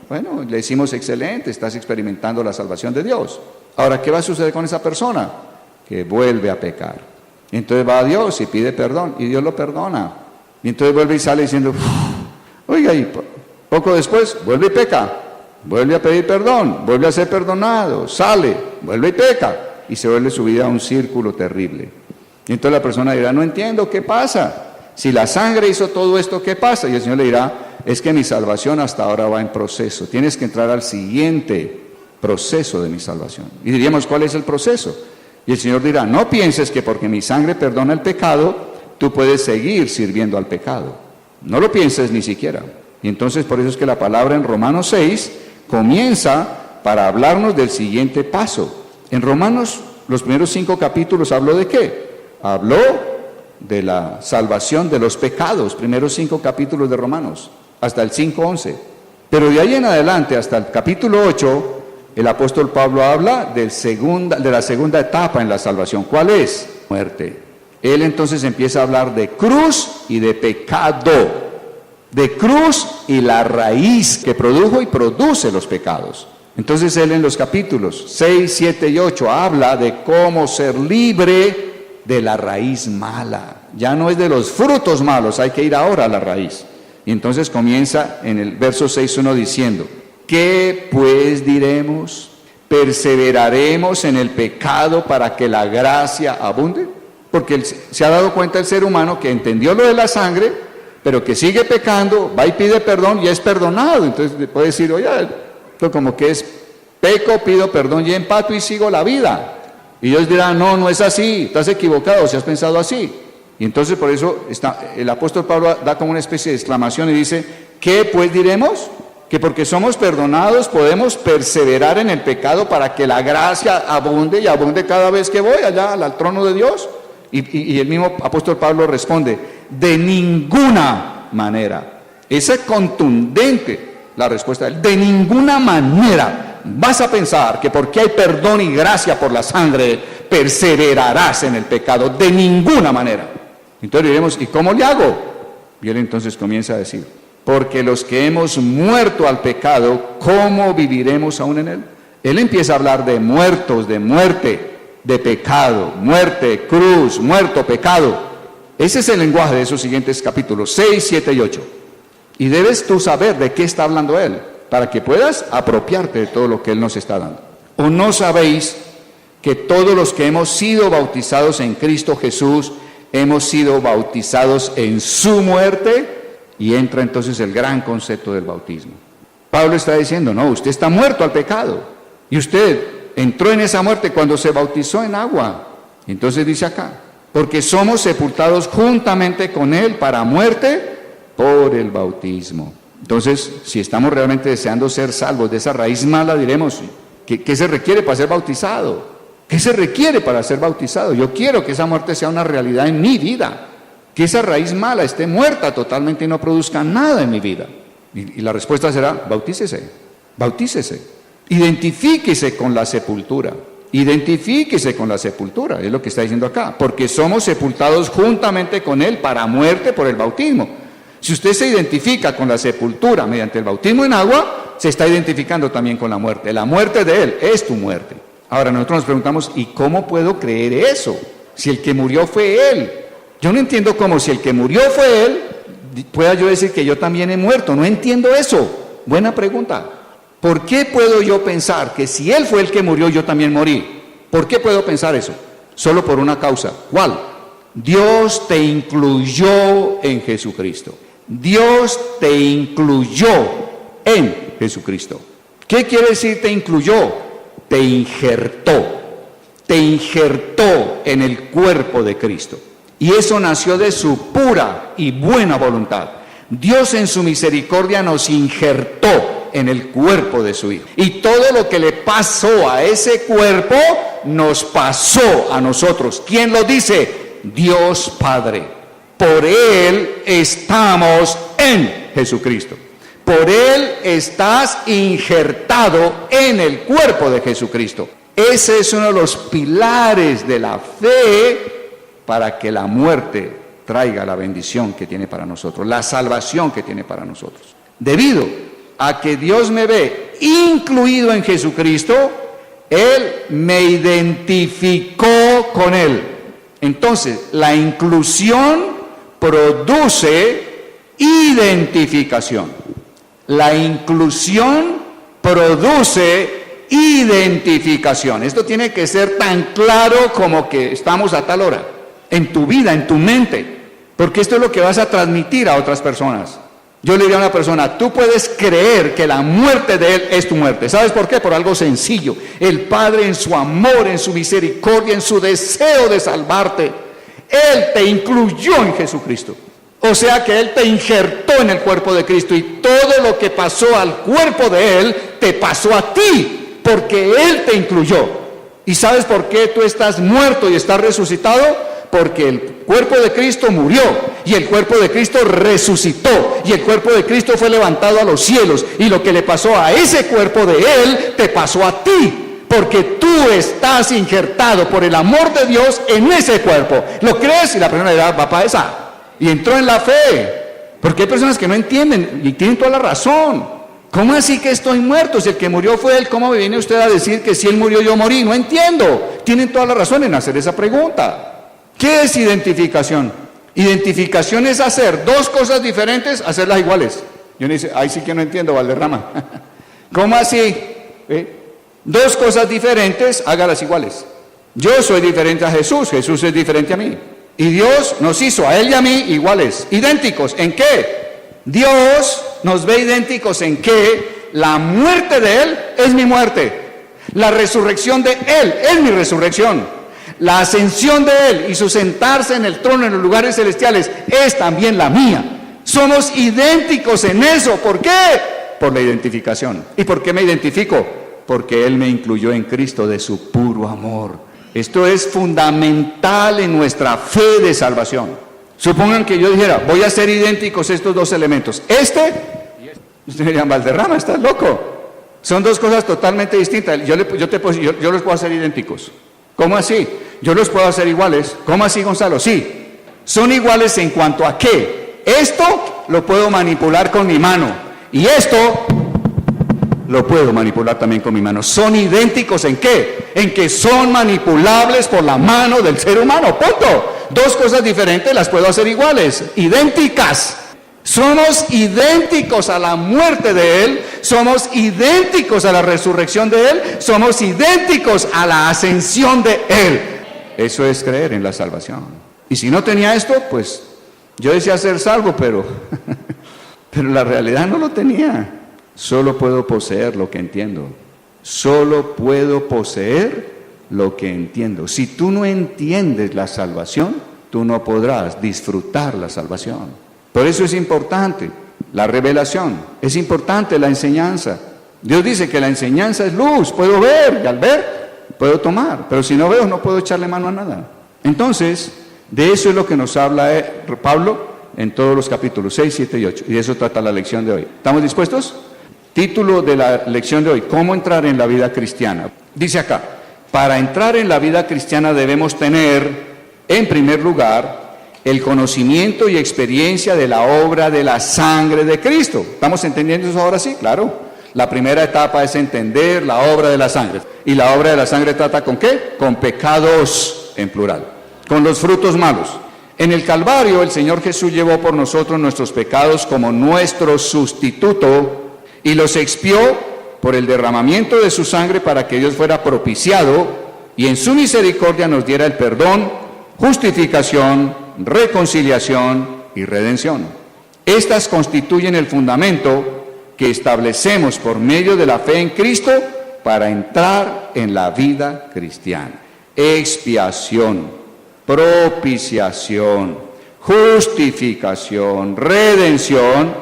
[SPEAKER 1] Bueno, le decimos excelente, estás experimentando la salvación de Dios. Ahora, ¿qué va a suceder con esa persona? Que vuelve a pecar. Entonces va a Dios y pide perdón, y Dios lo perdona. Y entonces vuelve y sale diciendo, oiga, y poco después vuelve y peca, vuelve a pedir perdón, vuelve a ser perdonado, sale, vuelve y peca, y se vuelve su vida un círculo terrible. Y entonces la persona dirá, no entiendo, ¿qué pasa? Si la sangre hizo todo esto, ¿qué pasa? Y el Señor le dirá, es que mi salvación hasta ahora va en proceso, tienes que entrar al siguiente proceso de mi salvación. Y diríamos, ¿cuál es el proceso? Y el Señor dirá, no pienses que porque mi sangre perdona el pecado, tú puedes seguir sirviendo al pecado. No lo pienses ni siquiera. Y entonces por eso es que la palabra en Romanos 6 comienza para hablarnos del siguiente paso. En Romanos, los primeros 5 capítulos, ¿habló de qué? Habló de la salvación de los pecados, primeros 5 capítulos de Romanos, hasta el 5:11. Pero de ahí en adelante, hasta el capítulo 8, el apóstol Pablo habla de la segunda etapa en la salvación. ¿Cuál es? Muerte. Él entonces empieza a hablar de cruz y de pecado, de cruz y la raíz que produjo y produce los pecados. Entonces él en los capítulos 6, 7 y 8 habla de cómo ser libre de la raíz mala. Ya no es de los frutos malos, hay que ir ahora a la raíz. Y entonces comienza en el verso 6:1 diciendo, ¿qué pues diremos? ¿Perseveraremos en el pecado para que la gracia abunde? Porque se ha dado cuenta el ser humano que entendió lo de la sangre, pero que sigue pecando, va y pide perdón y es perdonado. Entonces puede decir, oye, esto como que es peco, pido perdón y empato y sigo la vida. Y Dios dirá, no, no es así, estás equivocado si has pensado así. Y entonces por eso el apóstol Pablo da como una especie de exclamación y dice, ¿qué pues diremos? Que porque somos perdonados podemos perseverar en el pecado para que la gracia abunde y abunde cada vez que voy allá al trono de Dios. Y el mismo apóstol Pablo responde, de ninguna manera. Esa es contundente la respuesta de él, de ninguna manera vas a pensar que porque hay perdón y gracia por la sangre, perseverarás en el pecado, de ninguna manera. Entonces diremos, ¿y cómo le hago? Y él entonces comienza a decir, porque los que hemos muerto al pecado, ¿cómo viviremos aún en él? Él empieza a hablar de muertos, de muerte, de pecado, muerte, cruz, muerto, pecado. Ese es el lenguaje de esos siguientes capítulos, 6, 7 y 8. Y debes tú saber de qué está hablando él, para que puedas apropiarte de todo lo que él nos está dando. ¿O no sabéis que todos los que hemos sido bautizados en Cristo Jesús, hemos sido bautizados en su muerte? Y entra entonces el gran concepto del bautismo. Pablo está diciendo, no, usted está muerto al pecado. Y usted entró en esa muerte cuando se bautizó en agua. Entonces dice acá, porque somos sepultados juntamente con él para muerte por el bautismo. Entonces, si estamos realmente deseando ser salvos de esa raíz mala, diremos, ¿qué se requiere para ser bautizado? ¿Qué se requiere para ser bautizado? Yo quiero que esa muerte sea una realidad en mi vida, que esa raíz mala esté muerta totalmente y no produzca nada en mi vida. Y la respuesta será, bautícese, bautícese. Identifíquese con la sepultura, identifíquese con la sepultura, es lo que está diciendo acá, porque somos sepultados juntamente con él para muerte por el bautismo. Si usted se identifica con la sepultura mediante el bautismo en agua, se está identificando también con la muerte de él es tu muerte. Ahora nosotros nos preguntamos, ¿y cómo puedo creer eso? Si el que murió fue él. Yo no entiendo cómo si el que murió fue él, pueda yo decir que yo también he muerto, no entiendo eso. Buena pregunta. ¿Por qué puedo yo pensar que si él fue el que murió, yo también morí? ¿Por qué puedo pensar eso? Solo por una causa. ¿Cuál? Dios te incluyó en Jesucristo. Dios te incluyó en Jesucristo. ¿Qué quiere decir te incluyó? Te injertó en el cuerpo de Cristo. Y eso nació de su pura y buena voluntad. Dios en su misericordia nos injertó en el cuerpo de su Hijo. Y todo lo que le pasó a ese cuerpo, nos pasó a nosotros. ¿Quién lo dice? Dios Padre. Por Él estamos en Jesucristo. Por Él estás injertado en el cuerpo de Jesucristo. Ese es uno de los pilares de la fe para que la muerte traiga la bendición que tiene para nosotros, la salvación que tiene para nosotros. Debido a que Dios me ve incluido en Jesucristo, Él me identificó con Él. Entonces, la inclusión produce identificación. La inclusión produce identificación. Esto tiene que ser tan claro como que estamos a tal hora, en tu vida, en tu mente, porque esto es lo que vas a transmitir a otras personas. Yo le diría a una persona, tú puedes creer que la muerte de Él es tu muerte. ¿Sabes por qué? Por algo sencillo. El Padre, en su amor, en su misericordia, en su deseo de salvarte, Él te incluyó en Jesucristo. O sea que Él te injertó en el cuerpo de Cristo, y todo lo que pasó al cuerpo de Él te pasó a ti, porque Él te incluyó. ¿Y sabes por qué tú estás muerto y estás resucitado? Porque el cuerpo de Cristo murió, y el cuerpo de Cristo resucitó, y el cuerpo de Cristo fue levantado a los cielos, y lo que le pasó a ese cuerpo de Él, te pasó a ti, porque tú estás injertado por el amor de Dios en ese cuerpo. ¿Lo crees? Y la persona dirá, va para esa. Y entró en la fe, porque hay personas que no entienden, y tienen toda la razón. ¿Cómo así que estoy muerto? Si el que murió fue Él, ¿cómo me viene usted a decir que si Él murió yo morí? No entiendo. Tienen toda la razón en hacer esa pregunta. ¿Qué es identificación? Identificación es hacer dos cosas diferentes, hacerlas iguales. Yo no dice, ahí sí que no entiendo, Valderrama. ¿Cómo así? Dos cosas diferentes, hágalas iguales. Yo soy diferente a Jesús, Jesús es diferente a mí. Y Dios nos hizo a Él y a mí iguales, idénticos. ¿En qué? Dios nos ve idénticos en que la muerte de Él es mi muerte. La resurrección de Él es mi resurrección. La ascensión de Él y su sentarse en el trono en los lugares celestiales es también la mía. Somos idénticos en eso. ¿Por qué? Por la identificación. ¿Y por qué me identifico? Porque Él me incluyó en Cristo de su puro amor. Esto es fundamental en nuestra fe de salvación. Supongan que yo dijera, voy a ser idénticos estos dos elementos, este y este. Ustedes dirían, Valderrama, estás loco. Son dos cosas totalmente distintas. Yo los puedo hacer idénticos. ¿Cómo así? Yo los puedo hacer iguales. ¿Cómo así, Gonzalo? Sí, son iguales en cuanto a qué. Esto lo puedo manipular con mi mano, y esto lo puedo manipular también con mi mano. ¿Son idénticos en qué? En que son manipulables por la mano del ser humano, punto. Dos cosas diferentes las puedo hacer iguales, idénticas. Somos idénticos a la muerte de Él, somos idénticos a la resurrección de Él, somos idénticos a la ascensión de Él. Eso es creer en la salvación. Y si no tenía esto, pues yo decía ser salvo, pero la realidad no lo tenía. Solo puedo poseer lo que entiendo. Solo puedo poseer lo que entiendo. Si tú no entiendes la salvación, tú no podrás disfrutar la salvación. Por eso es importante la revelación, es importante la enseñanza. Dios dice que la enseñanza es luz, puedo ver, y al ver puedo tomar, pero si no veo no puedo echarle mano a nada. Entonces, de eso es lo que nos habla Pablo en todos los capítulos 6, 7 y 8, y de eso trata la lección de hoy. ¿Estamos dispuestos? Título de la lección de hoy, ¿cómo entrar en la vida cristiana? Dice acá, para entrar en la vida cristiana debemos tener, en primer lugar, el conocimiento y experiencia de la obra de la sangre de Cristo. ¿Estamos entendiendo eso ahora sí? Claro. La primera etapa es entender la obra de la sangre. ¿Y la obra de la sangre trata con qué? Con pecados en plural, con los frutos malos. En el Calvario el Señor Jesús llevó por nosotros nuestros pecados como nuestro sustituto y los expió por el derramamiento de su sangre para que Dios fuera propiciado y en su misericordia nos diera el perdón, justificación, reconciliación y redención. Estas constituyen el fundamento que establecemos por medio de la fe en Cristo para entrar en la vida cristiana. Expiación, propiciación, justificación, redención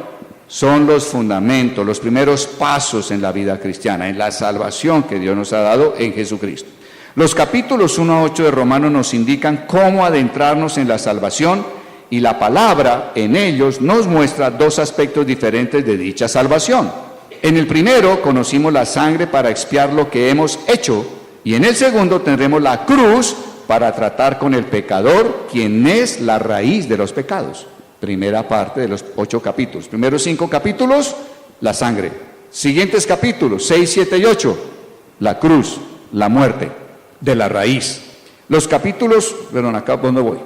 [SPEAKER 1] son los fundamentos, los primeros pasos en la vida cristiana, en la salvación que Dios nos ha dado en Jesucristo. Los capítulos 1 a 8 de Romanos nos indican cómo adentrarnos en la salvación y la palabra en ellos nos muestra dos aspectos diferentes de dicha salvación. En el primero conocimos la sangre para expiar lo que hemos hecho y en el segundo tendremos la cruz para tratar con el pecador, quien es la raíz de los pecados. Primera parte de los 8 capítulos. Primeros 5 capítulos, la sangre. Siguientes capítulos, 6, 7 y 8, la cruz, la muerte de la raíz. Los capítulos, perdón, acá, ¿dónde voy?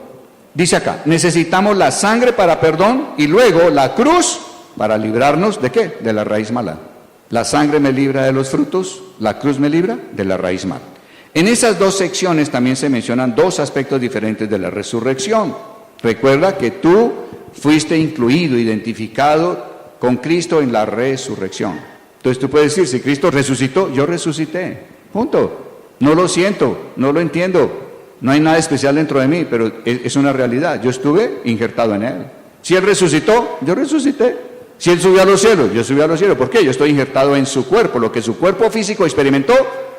[SPEAKER 1] Dice acá, necesitamos la sangre para perdón y luego la cruz para librarnos ¿de qué? De la raíz mala. La sangre me libra de los frutos, la cruz me libra de la raíz mala. En esas dos secciones también se mencionan dos aspectos diferentes de la resurrección. Recuerda que tú fuiste incluido, identificado con Cristo en la resurrección. Entonces tú puedes decir, si Cristo resucitó, yo resucité. Punto. No lo siento, no lo entiendo. No hay nada especial dentro de mí, pero es una realidad. Yo estuve injertado en Él. Si Él resucitó, yo resucité. Si Él subió a los cielos, yo subí a los cielos. ¿Por qué? Yo estoy injertado en su cuerpo. Lo que su cuerpo físico experimentó,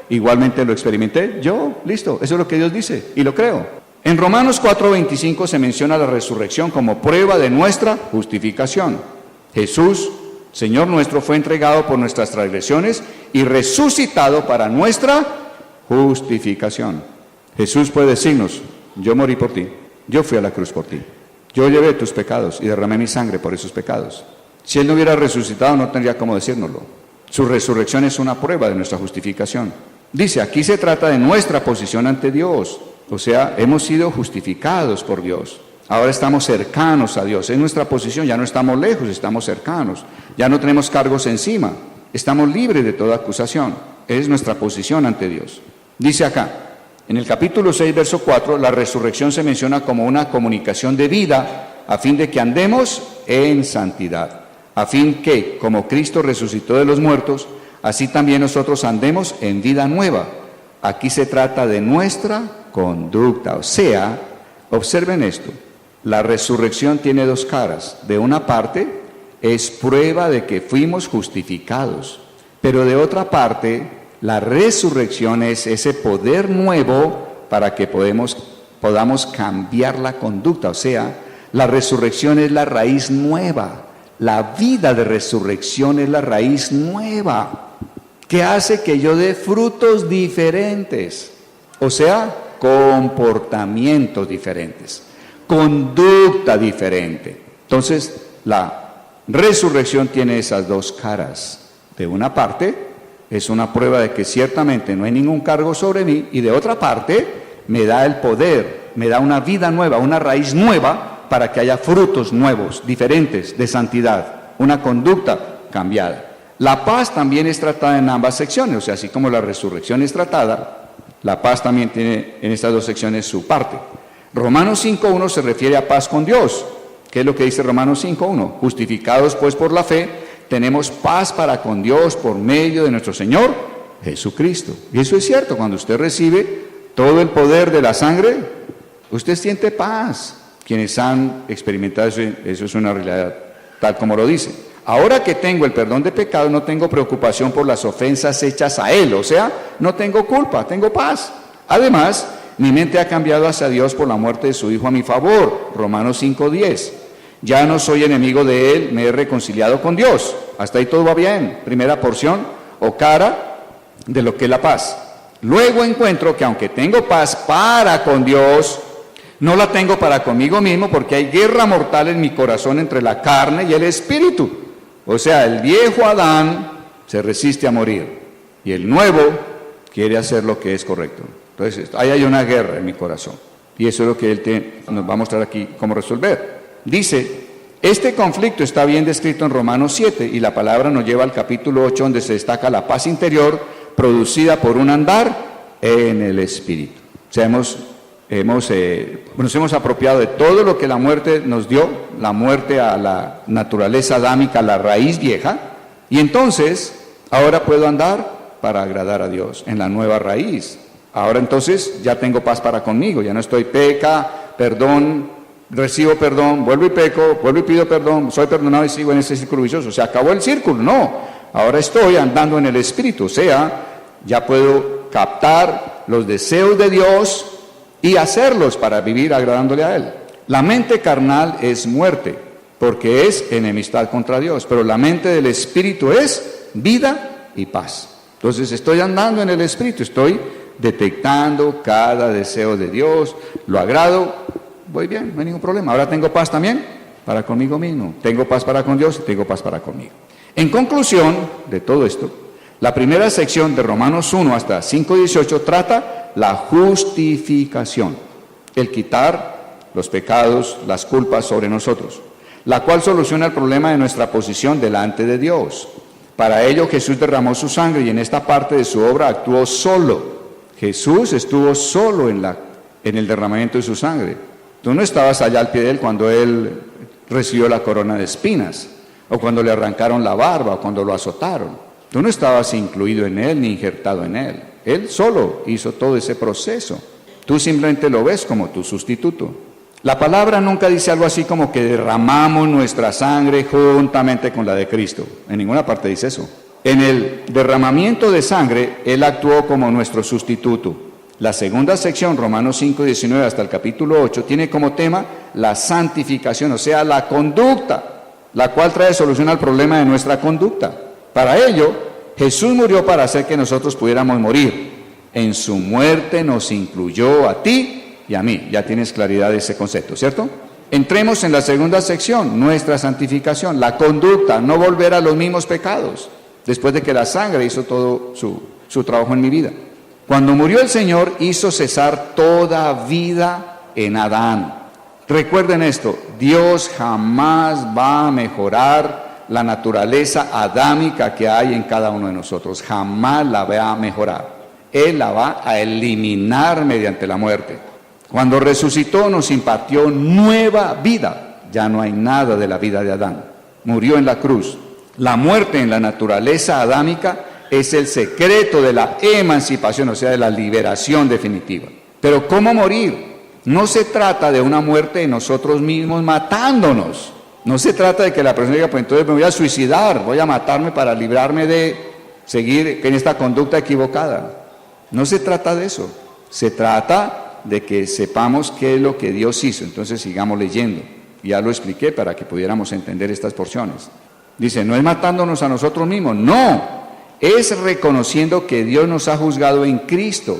[SPEAKER 1] igualmente lo experimenté yo. Listo, eso es lo que Dios dice y lo creo. En Romanos 4:25 se menciona la resurrección como prueba de nuestra justificación. Jesús, Señor nuestro, fue entregado por nuestras transgresiones y resucitado para nuestra justificación. Jesús puede decirnos, yo morí por ti, yo fui a la cruz por ti, yo llevé tus pecados y derramé mi sangre por esos pecados. Si Él no hubiera resucitado no tendría cómo decírnoslo. Su resurrección es una prueba de nuestra justificación. Dice, aquí se trata de nuestra posición ante Dios. O sea, hemos sido justificados por Dios. Ahora estamos cercanos a Dios. Es nuestra posición, ya no estamos lejos, estamos cercanos. Ya no tenemos cargos encima. Estamos libres de toda acusación. Es nuestra posición ante Dios. Dice acá, en el capítulo 6, verso 4, la resurrección se menciona como una comunicación de vida a fin de que andemos en santidad. A fin que, como Cristo resucitó de los muertos, así también nosotros andemos en vida nueva. Aquí se trata de nuestra conducta, o sea, observen esto, la resurrección tiene dos caras. De una parte, es prueba de que fuimos justificados, pero de otra parte, la resurrección es ese poder nuevo para que podamos cambiar la conducta, o sea, la resurrección es la raíz nueva, la vida de resurrección es la raíz nueva, que hace que yo dé frutos diferentes, o sea, comportamientos diferentes, conducta diferente. Entonces, la resurrección tiene esas dos caras. De una parte, es una prueba de que ciertamente no hay ningún cargo sobre mí, y de otra parte, me da el poder, me da una vida nueva, una raíz nueva, para que haya frutos nuevos, diferentes, de santidad, una conducta cambiada. La paz también es tratada en ambas secciones, o sea, así como la resurrección es tratada, la paz también tiene en estas dos secciones su parte. Romanos 5.1 se refiere a paz con Dios. ¿Qué es lo que dice Romanos 5.1? Justificados pues por la fe, tenemos paz para con Dios por medio de nuestro Señor Jesucristo. Y eso es cierto, cuando usted recibe todo el poder de la sangre, usted siente paz. Quienes han experimentado eso es una realidad, tal como lo dice. Ahora que tengo el perdón de pecados, no tengo preocupación por las ofensas hechas a Él, o sea, no tengo culpa, tengo paz. Además, mi mente ha cambiado hacia Dios por la muerte de su Hijo a mi favor, Romanos 5:10. Ya no soy enemigo de Él, me he reconciliado con Dios. Hasta ahí todo va bien. Primera porción o cara de lo que es la paz. Luego encuentro que aunque tengo paz para con Dios, no la tengo para conmigo mismo, porque hay guerra mortal en mi corazón entre la carne y el espíritu. O sea, el viejo Adán se resiste a morir y el nuevo quiere hacer lo que es correcto. Entonces, ahí hay una guerra en mi corazón. Y eso es lo que él nos va a mostrar aquí cómo resolver. Dice, este conflicto está bien descrito en Romanos 7 y la palabra nos lleva al capítulo 8, donde se destaca la paz interior producida por un andar en el espíritu. O sea, nos hemos apropiado de todo lo que la muerte nos dio, la muerte a la naturaleza adámica, la raíz vieja, y entonces ahora puedo andar para agradar a Dios en la nueva raíz. Ahora entonces ya tengo paz para conmigo, ya no estoy peca, perdón, recibo perdón, vuelvo y peco, vuelvo y pido perdón, soy perdonado y sigo en ese círculo vicioso. Se acabó el círculo, no. Ahora estoy andando en el Espíritu, o sea, ya puedo captar los deseos de Dios y hacerlos para vivir agradándole a Él. La mente carnal es muerte, porque es enemistad contra Dios, pero la mente del Espíritu es vida y paz. Entonces estoy andando en el Espíritu, estoy detectando cada deseo de Dios, lo agrado, voy bien, no hay ningún problema. Ahora tengo paz también para conmigo mismo, tengo paz para con Dios y tengo paz para conmigo. En conclusión de todo esto, la primera sección de Romanos 1 hasta 5:18 trata la justificación, el quitar los pecados, las culpas sobre nosotros, la cual soluciona el problema de nuestra posición delante de Dios. Para ello Jesús derramó su sangre y en esta parte de su obra actuó solo. Jesús estuvo solo en el derramamiento de su sangre. Tú no estabas allá al pie de Él cuando Él recibió la corona de espinas, o cuando le arrancaron la barba, o cuando lo azotaron. Tú no estabas incluido en Él, ni injertado en Él. Él solo hizo todo ese proceso. Tú simplemente lo ves como tu sustituto. La palabra nunca dice algo así como que derramamos nuestra sangre juntamente con la de Cristo. En ninguna parte dice eso. En el derramamiento de sangre, Él actuó como nuestro sustituto. La segunda sección, Romanos 5:19 hasta el capítulo 8, tiene como tema la santificación, o sea, la conducta, la cual trae solución al problema de nuestra conducta. Para ello, Jesús murió para hacer que nosotros pudiéramos morir. En su muerte nos incluyó a ti y a mí. Ya tienes claridad de ese concepto, ¿cierto? Entremos en la segunda sección, nuestra santificación, la conducta, no volver a los mismos pecados, después de que la sangre hizo todo su trabajo en mi vida. Cuando murió el Señor, hizo cesar toda vida en Adán. Recuerden esto, Dios jamás va a mejorar la naturaleza adámica que hay en cada uno de nosotros, jamás la va a mejorar. Él la va a eliminar mediante la muerte. Cuando resucitó nos impartió nueva vida. Ya no hay nada de la vida de Adán. Murió en la cruz. La muerte en la naturaleza adámica es el secreto de la emancipación, o sea, de la liberación definitiva. Pero ¿cómo morir? No se trata de una muerte de nosotros mismos matándonos. No se trata de que la persona diga, pues entonces me voy a suicidar, voy a matarme para librarme de seguir en esta conducta equivocada. No se trata de eso. Se trata de que sepamos qué es lo que Dios hizo. Entonces sigamos leyendo. Ya lo expliqué para que pudiéramos entender estas porciones. Dice, no es matándonos a nosotros mismos, no. Es reconociendo que Dios nos ha juzgado en Cristo.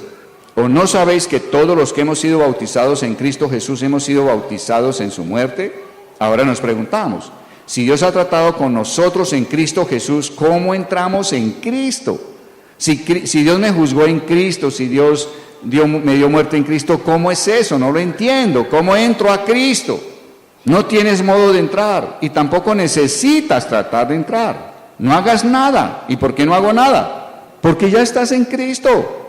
[SPEAKER 1] ¿O no sabéis que todos los que hemos sido bautizados en Cristo Jesús hemos sido bautizados en su muerte? Ahora nos preguntamos, si Dios ha tratado con nosotros en Cristo Jesús, ¿cómo entramos en Cristo? Si Dios me juzgó en Cristo, si Dios me dio muerte en Cristo, ¿cómo es eso? No lo entiendo. ¿Cómo entro a Cristo? No tienes modo de entrar y tampoco necesitas tratar de entrar. No hagas nada. ¿Y por qué no hago nada? Porque ya estás en Cristo.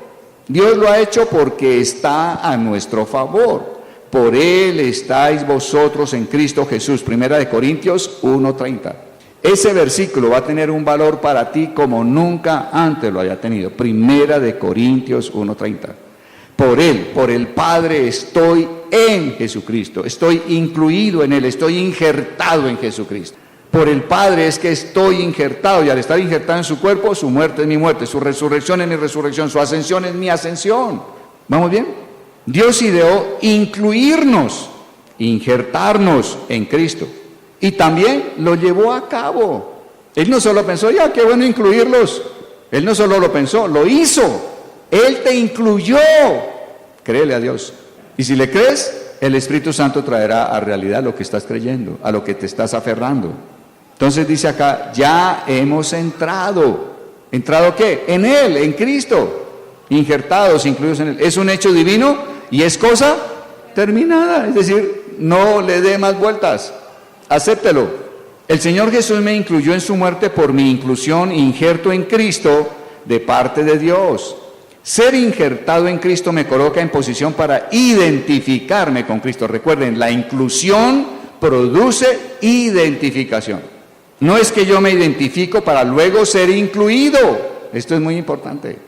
[SPEAKER 1] Dios lo ha hecho porque está a nuestro favor. Por Él estáis vosotros en Cristo Jesús. 1 Corintios 1:30. Ese versículo va a tener un valor para ti como nunca antes lo haya tenido. 1 Corintios 1:30. Por Él, por el Padre, estoy en Jesucristo. Estoy incluido en Él, estoy injertado en Jesucristo. Por el Padre es que estoy injertado, y al estar injertado en su cuerpo, su muerte es mi muerte, su resurrección es mi resurrección, su ascensión es mi ascensión. ¿Vamos bien? Dios ideó incluirnos, injertarnos en Cristo, y también lo llevó a cabo. Él no solo pensó, ya, qué bueno incluirlos. Él no solo lo pensó, lo hizo. Él te incluyó. Créele a Dios. Y si le crees, el Espíritu Santo traerá a realidad lo que estás creyendo, a lo que te estás aferrando. Entonces dice acá, ya hemos entrado. ¿Entrado qué? En Él, en Cristo. Injertados, incluidos en Él. Es un hecho divino y es cosa terminada. Es decir, no le dé más vueltas. Acéptelo. El Señor Jesús me incluyó en su muerte por mi inclusión, injerto en Cristo de parte de Dios. Ser injertado en Cristo me coloca en posición para identificarme con Cristo. Recuerden, la inclusión produce identificación. No es que yo me identifico para luego ser incluido. Esto es muy importante.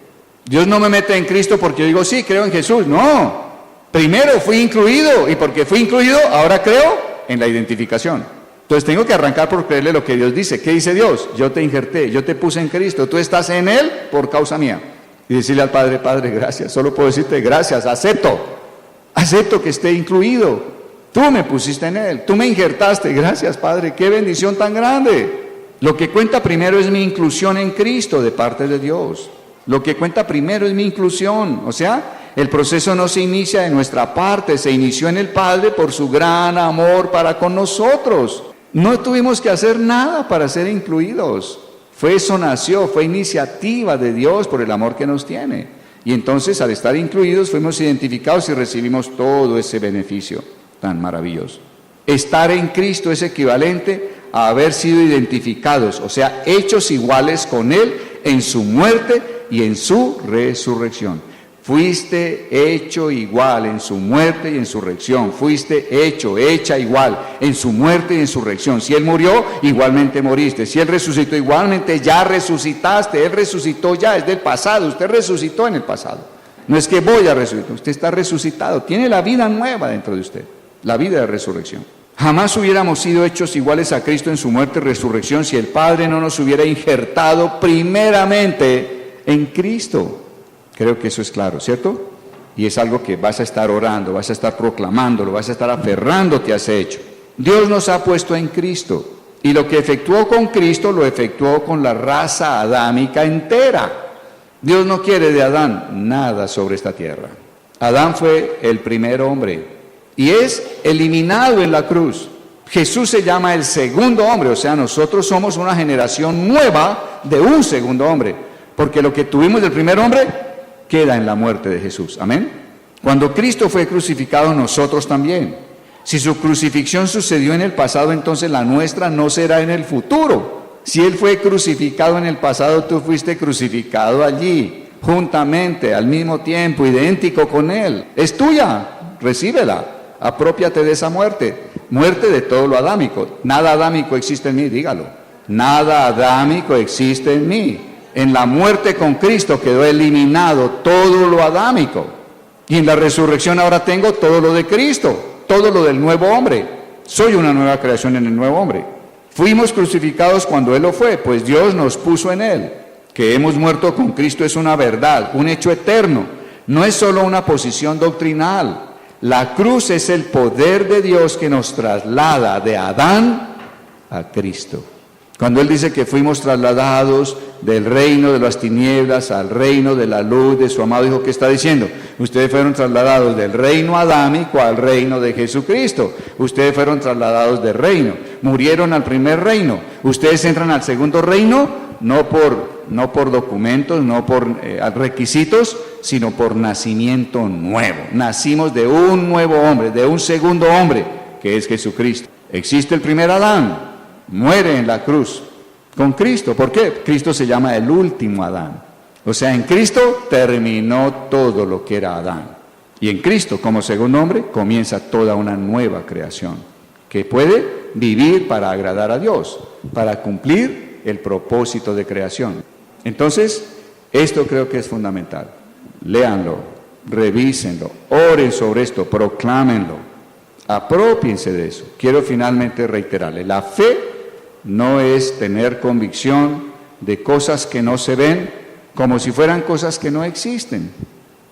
[SPEAKER 1] Dios no me mete en Cristo porque yo digo, sí, creo en Jesús. No. Primero fui incluido, y porque fui incluido, ahora creo en la identificación. Entonces tengo que arrancar por creerle lo que Dios dice. ¿Qué dice Dios? Yo te injerté, yo te puse en Cristo, tú estás en Él por causa mía. Y decirle al Padre, Padre, gracias, solo puedo decirte gracias, acepto que esté incluido. Tú me pusiste en Él, tú me injertaste, gracias Padre, qué bendición tan grande. Lo que cuenta primero es mi inclusión en Cristo de parte de Dios. Lo que cuenta primero es mi inclusión, o sea, el proceso no se inicia de nuestra parte, se inició en el Padre por su gran amor para con nosotros. No tuvimos que hacer nada para ser incluidos. Eso nació, fue iniciativa de Dios por el amor que nos tiene. Y entonces al estar incluidos fuimos identificados y recibimos todo ese beneficio tan maravilloso. Estar en Cristo es equivalente a haber sido identificados, o sea, hechos iguales con Él en su muerte y en su resurrección. Fuiste hecho igual en su muerte y en su resurrección. Fuiste hecha igual en su muerte y en su resurrección. Si Él murió, igualmente moriste. Si Él resucitó, igualmente ya resucitaste. Él resucitó ya, es del pasado. Usted resucitó en el pasado. No es que voy a resucitar, usted está resucitado. Tiene la vida nueva dentro de usted, la vida de resurrección. Jamás hubiéramos sido hechos iguales a Cristo en su muerte y resurrección si el Padre no nos hubiera injertado primeramente en Cristo. Creo que eso es claro, ¿cierto? Y es algo que vas a estar orando, vas a estar proclamándolo, vas a estar aferrándote a ese hecho. Dios nos ha puesto en Cristo, y lo que efectuó con Cristo lo efectuó con la raza adámica entera. Dios no quiere de Adán nada sobre esta tierra. Adán fue el primer hombre y es eliminado en la cruz. Jesús se llama el segundo hombre, o sea, nosotros somos una generación nueva de un segundo hombre, porque lo que tuvimos del primer hombre queda en la muerte de Jesús. Amén. Cuando Cristo fue crucificado, nosotros también. Si su crucifixión sucedió en el pasado, entonces la nuestra no será en el futuro. Si Él fue crucificado en el pasado, tú fuiste crucificado allí, juntamente, al mismo tiempo, idéntico con Él. Es tuya, recíbela, aprópiate de esa muerte. Muerte de todo lo adámico. Nada adámico existe en mí, dígalo. Nada adámico existe en mí. En la muerte con Cristo quedó eliminado todo lo adámico. Y en la resurrección ahora tengo todo lo de Cristo, todo lo del nuevo hombre. Soy una nueva creación en el nuevo hombre. Fuimos crucificados cuando Él lo fue, pues Dios nos puso en Él. Que hemos muerto con Cristo es una verdad, un hecho eterno. No es solo una posición doctrinal. La cruz es el poder de Dios que nos traslada de Adán a Cristo. Cuando Él dice que fuimos trasladados del reino de las tinieblas al reino de la luz de su amado Hijo, ¿qué está diciendo? Ustedes fueron trasladados del reino adámico al reino de Jesucristo. Ustedes fueron trasladados del reino. Murieron al primer reino. Ustedes entran al segundo reino, no por documentos, no por requisitos, sino por nacimiento nuevo. Nacimos de un nuevo hombre, de un segundo hombre, que es Jesucristo. Existe el primer Adán. Muere en la cruz con Cristo. ¿Por qué? Cristo se llama el último Adán. O sea, en Cristo terminó todo lo que era Adán. Y en Cristo, como segundo hombre, comienza toda una nueva creación que puede vivir para agradar a Dios, para cumplir el propósito de creación. Entonces, esto creo que es fundamental. Léanlo, revísenlo, oren sobre esto, proclámenlo, aprópiense de eso. Quiero finalmente reiterarle, la fe no es tener convicción de cosas que no se ven como si fueran cosas que no existen.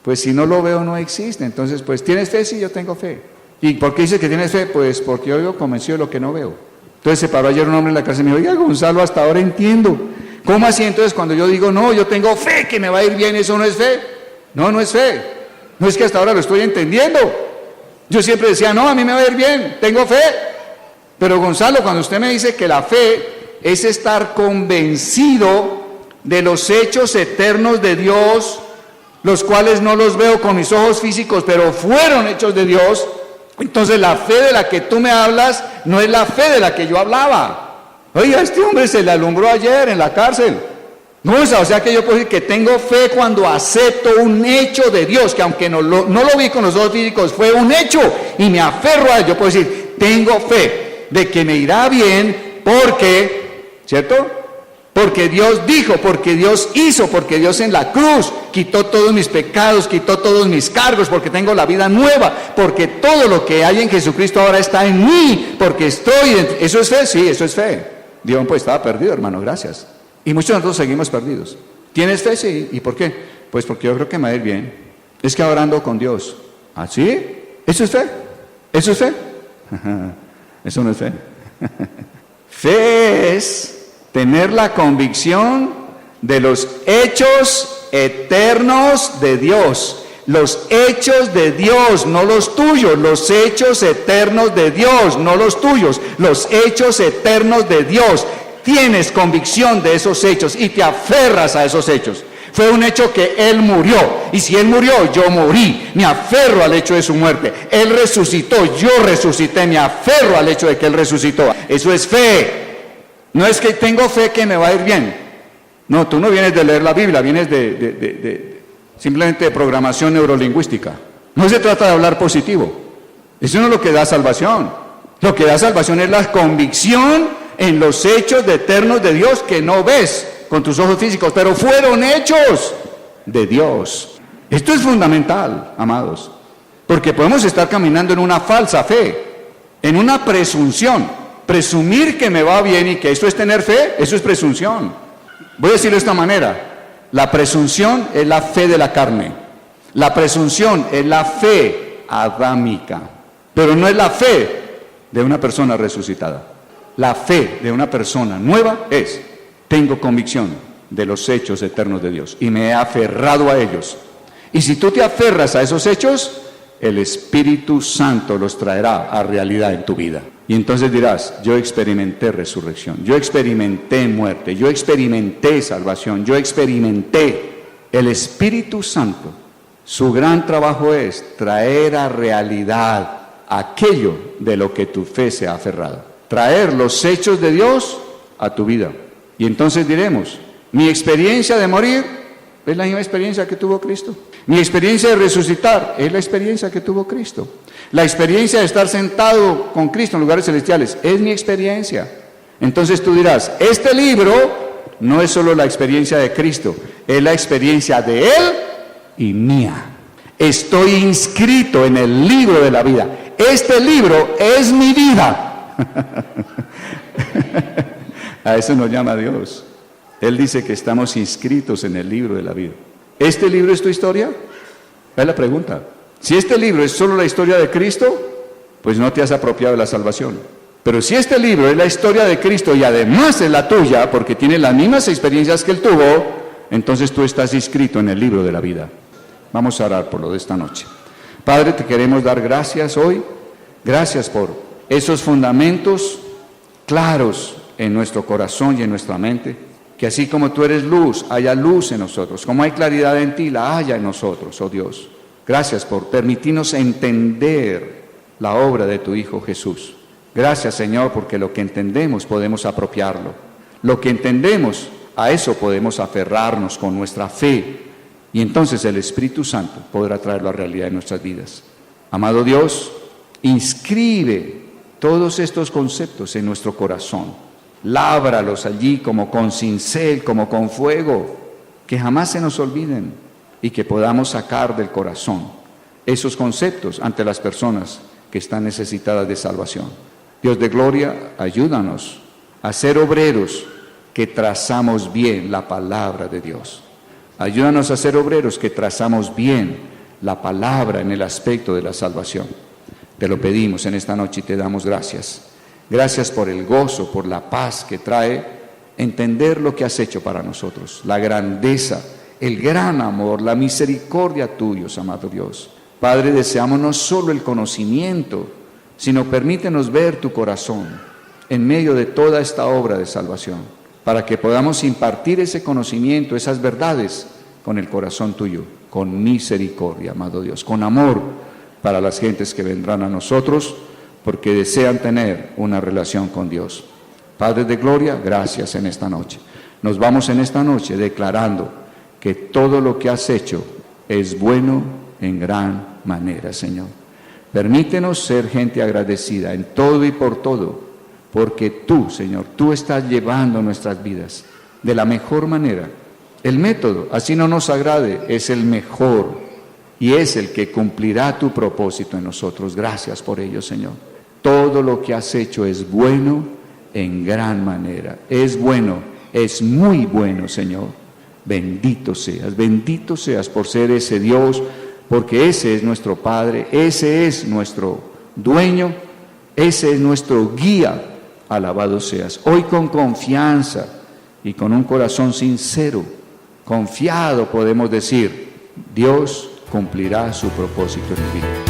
[SPEAKER 1] Pues si no lo veo, no existe. Entonces, pues, ¿tienes fe? Sí, yo tengo fe. ¿Y por qué dices que tienes fe? Pues porque yo vivo convencido de lo que no veo. Entonces se paró ayer un hombre en la casa y me dijo, oiga, Gonzalo, hasta ahora entiendo. ¿Cómo así? Entonces cuando yo digo, no, yo tengo fe que me va a ir bien, ¿eso no es fe? No, no es fe. No es que hasta ahora lo estoy entendiendo. Yo siempre decía, no, a mí me va a ir bien, tengo fe. Pero Gonzalo, cuando usted me dice que la fe es estar convencido de los hechos eternos de Dios, los cuales no los veo con mis ojos físicos, pero fueron hechos de Dios, entonces la fe de la que tú me hablas no es la fe de la que yo hablaba. Oiga, este hombre se le alumbró ayer en la cárcel. No, o sea que yo puedo decir que tengo fe cuando acepto un hecho de Dios, que aunque no lo vi con los ojos físicos, fue un hecho y me aferro a él. Yo puedo decir, tengo fe de que me irá bien porque, ¿cierto? Porque Dios dijo, porque Dios hizo, porque Dios en la cruz quitó todos mis pecados, quitó todos mis cargos, porque tengo la vida nueva, porque todo lo que hay en Jesucristo ahora está en mí, porque ¿Eso es fe? Sí, eso es fe. Dios pues estaba perdido, hermano, gracias. Y muchos de nosotros seguimos perdidos. ¿Tienes fe? Sí. ¿Y por qué? Pues porque yo creo que me va a ir bien. Es que ahora ando con Dios. ¿Ah, sí? ¿Eso es fe? ¿Eso es fe? Eso no es fe. Fe es tener la convicción de los hechos eternos de Dios. Los hechos de Dios, no los tuyos. Los hechos eternos de Dios, no los tuyos. Los hechos eternos de Dios. Tienes convicción de esos hechos y te aferras a esos hechos. Fue un hecho que Él murió, y si Él murió, yo morí, me aferro al hecho de su muerte. Él resucitó, yo resucité, me aferro al hecho de que Él resucitó. Eso es fe. No es que tengo fe que me va a ir bien. No, tú no vienes de leer la Biblia, vienes simplemente de programación neurolingüística. No se trata de hablar positivo. Eso no es lo que da salvación. Lo que da salvación es la convicción en los hechos eternos de Dios que no ves con tus ojos físicos, pero fueron hechos de Dios. Esto es fundamental, amados, porque podemos estar caminando en una falsa fe, en una presunción. Presumir que me va bien y que esto es tener fe, eso es presunción. Voy a decirlo de esta manera: la presunción es la fe de la carne, la presunción es la fe adámica, pero no es la fe de una persona resucitada. La fe de una persona nueva es: tengo convicción de los hechos eternos de Dios y me he aferrado a ellos. Y si tú te aferras a esos hechos, el Espíritu Santo los traerá a realidad en tu vida. Y entonces dirás: yo experimenté resurrección, yo experimenté muerte, yo experimenté salvación, yo experimenté. El Espíritu Santo, su gran trabajo es traer a realidad aquello de lo que tu fe se ha aferrado. Traer los hechos de Dios a tu vida. Y entonces diremos: mi experiencia de morir es la misma experiencia que tuvo Cristo. Mi experiencia de resucitar es la experiencia que tuvo Cristo. La experiencia de estar sentado con Cristo en lugares celestiales es mi experiencia. Entonces tú dirás: este libro no es solo la experiencia de Cristo, es la experiencia de Él y mía. Estoy inscrito en el libro de la vida. Este libro es mi vida. A eso nos llama Dios. Él dice que estamos inscritos en el libro de la vida. ¿Este libro es tu historia? Es la pregunta. Si este libro es solo la historia de Cristo, pues no te has apropiado de la salvación. Pero si este libro es la historia de Cristo y además es la tuya, porque tiene las mismas experiencias que Él tuvo, entonces tú estás inscrito en el libro de la vida. Vamos a orar por lo de esta noche. Padre, te queremos dar gracias hoy. Gracias por esos fundamentos claros en nuestro corazón y en nuestra mente. Que así como tú eres luz, haya luz en nosotros. Como hay claridad en ti, la haya en nosotros, oh Dios. Gracias por permitirnos entender la obra de tu Hijo Jesús. Gracias, Señor, porque lo que entendemos podemos apropiarlo. Lo que entendemos, a eso podemos aferrarnos con nuestra fe. Y entonces el Espíritu Santo podrá traerlo a realidad en nuestras vidas. Amado Dios, inscribe todos estos conceptos en nuestro corazón. Lábralos allí como con cincel, como con fuego, que jamás se nos olviden y que podamos sacar del corazón esos conceptos ante las personas que están necesitadas de salvación. Dios de gloria, ayúdanos a ser obreros que trazamos bien la palabra de Dios. Ayúdanos a ser obreros que trazamos bien la palabra en el aspecto de la salvación. Te lo pedimos en esta noche y te damos gracias. Gracias por el gozo, por la paz que trae entender lo que has hecho para nosotros, la grandeza, el gran amor, la misericordia tuyos, amado Dios. Padre, deseamos no solo el conocimiento, sino permítenos ver tu corazón en medio de toda esta obra de salvación, para que podamos impartir ese conocimiento, esas verdades, con el corazón tuyo, con misericordia, amado Dios, con amor para las gentes que vendrán a nosotros, porque desean tener una relación con Dios. Padre de gloria, gracias en esta noche. Nos vamos en esta noche declarando que todo lo que has hecho es bueno en gran manera, Señor. Permítenos ser gente agradecida en todo y por todo, porque tú, Señor, tú estás llevando nuestras vidas de la mejor manera. El método, así no nos agrade, es el mejor y es el que cumplirá tu propósito en nosotros. Gracias por ello, Señor. Todo lo que has hecho es bueno en gran manera. Es bueno, es muy bueno, Señor. Bendito seas por ser ese Dios, porque ese es nuestro Padre, ese es nuestro dueño, ese es nuestro guía. Alabado seas. Hoy con confianza y con un corazón sincero, confiado, podemos decir, Dios cumplirá su propósito en mi vida.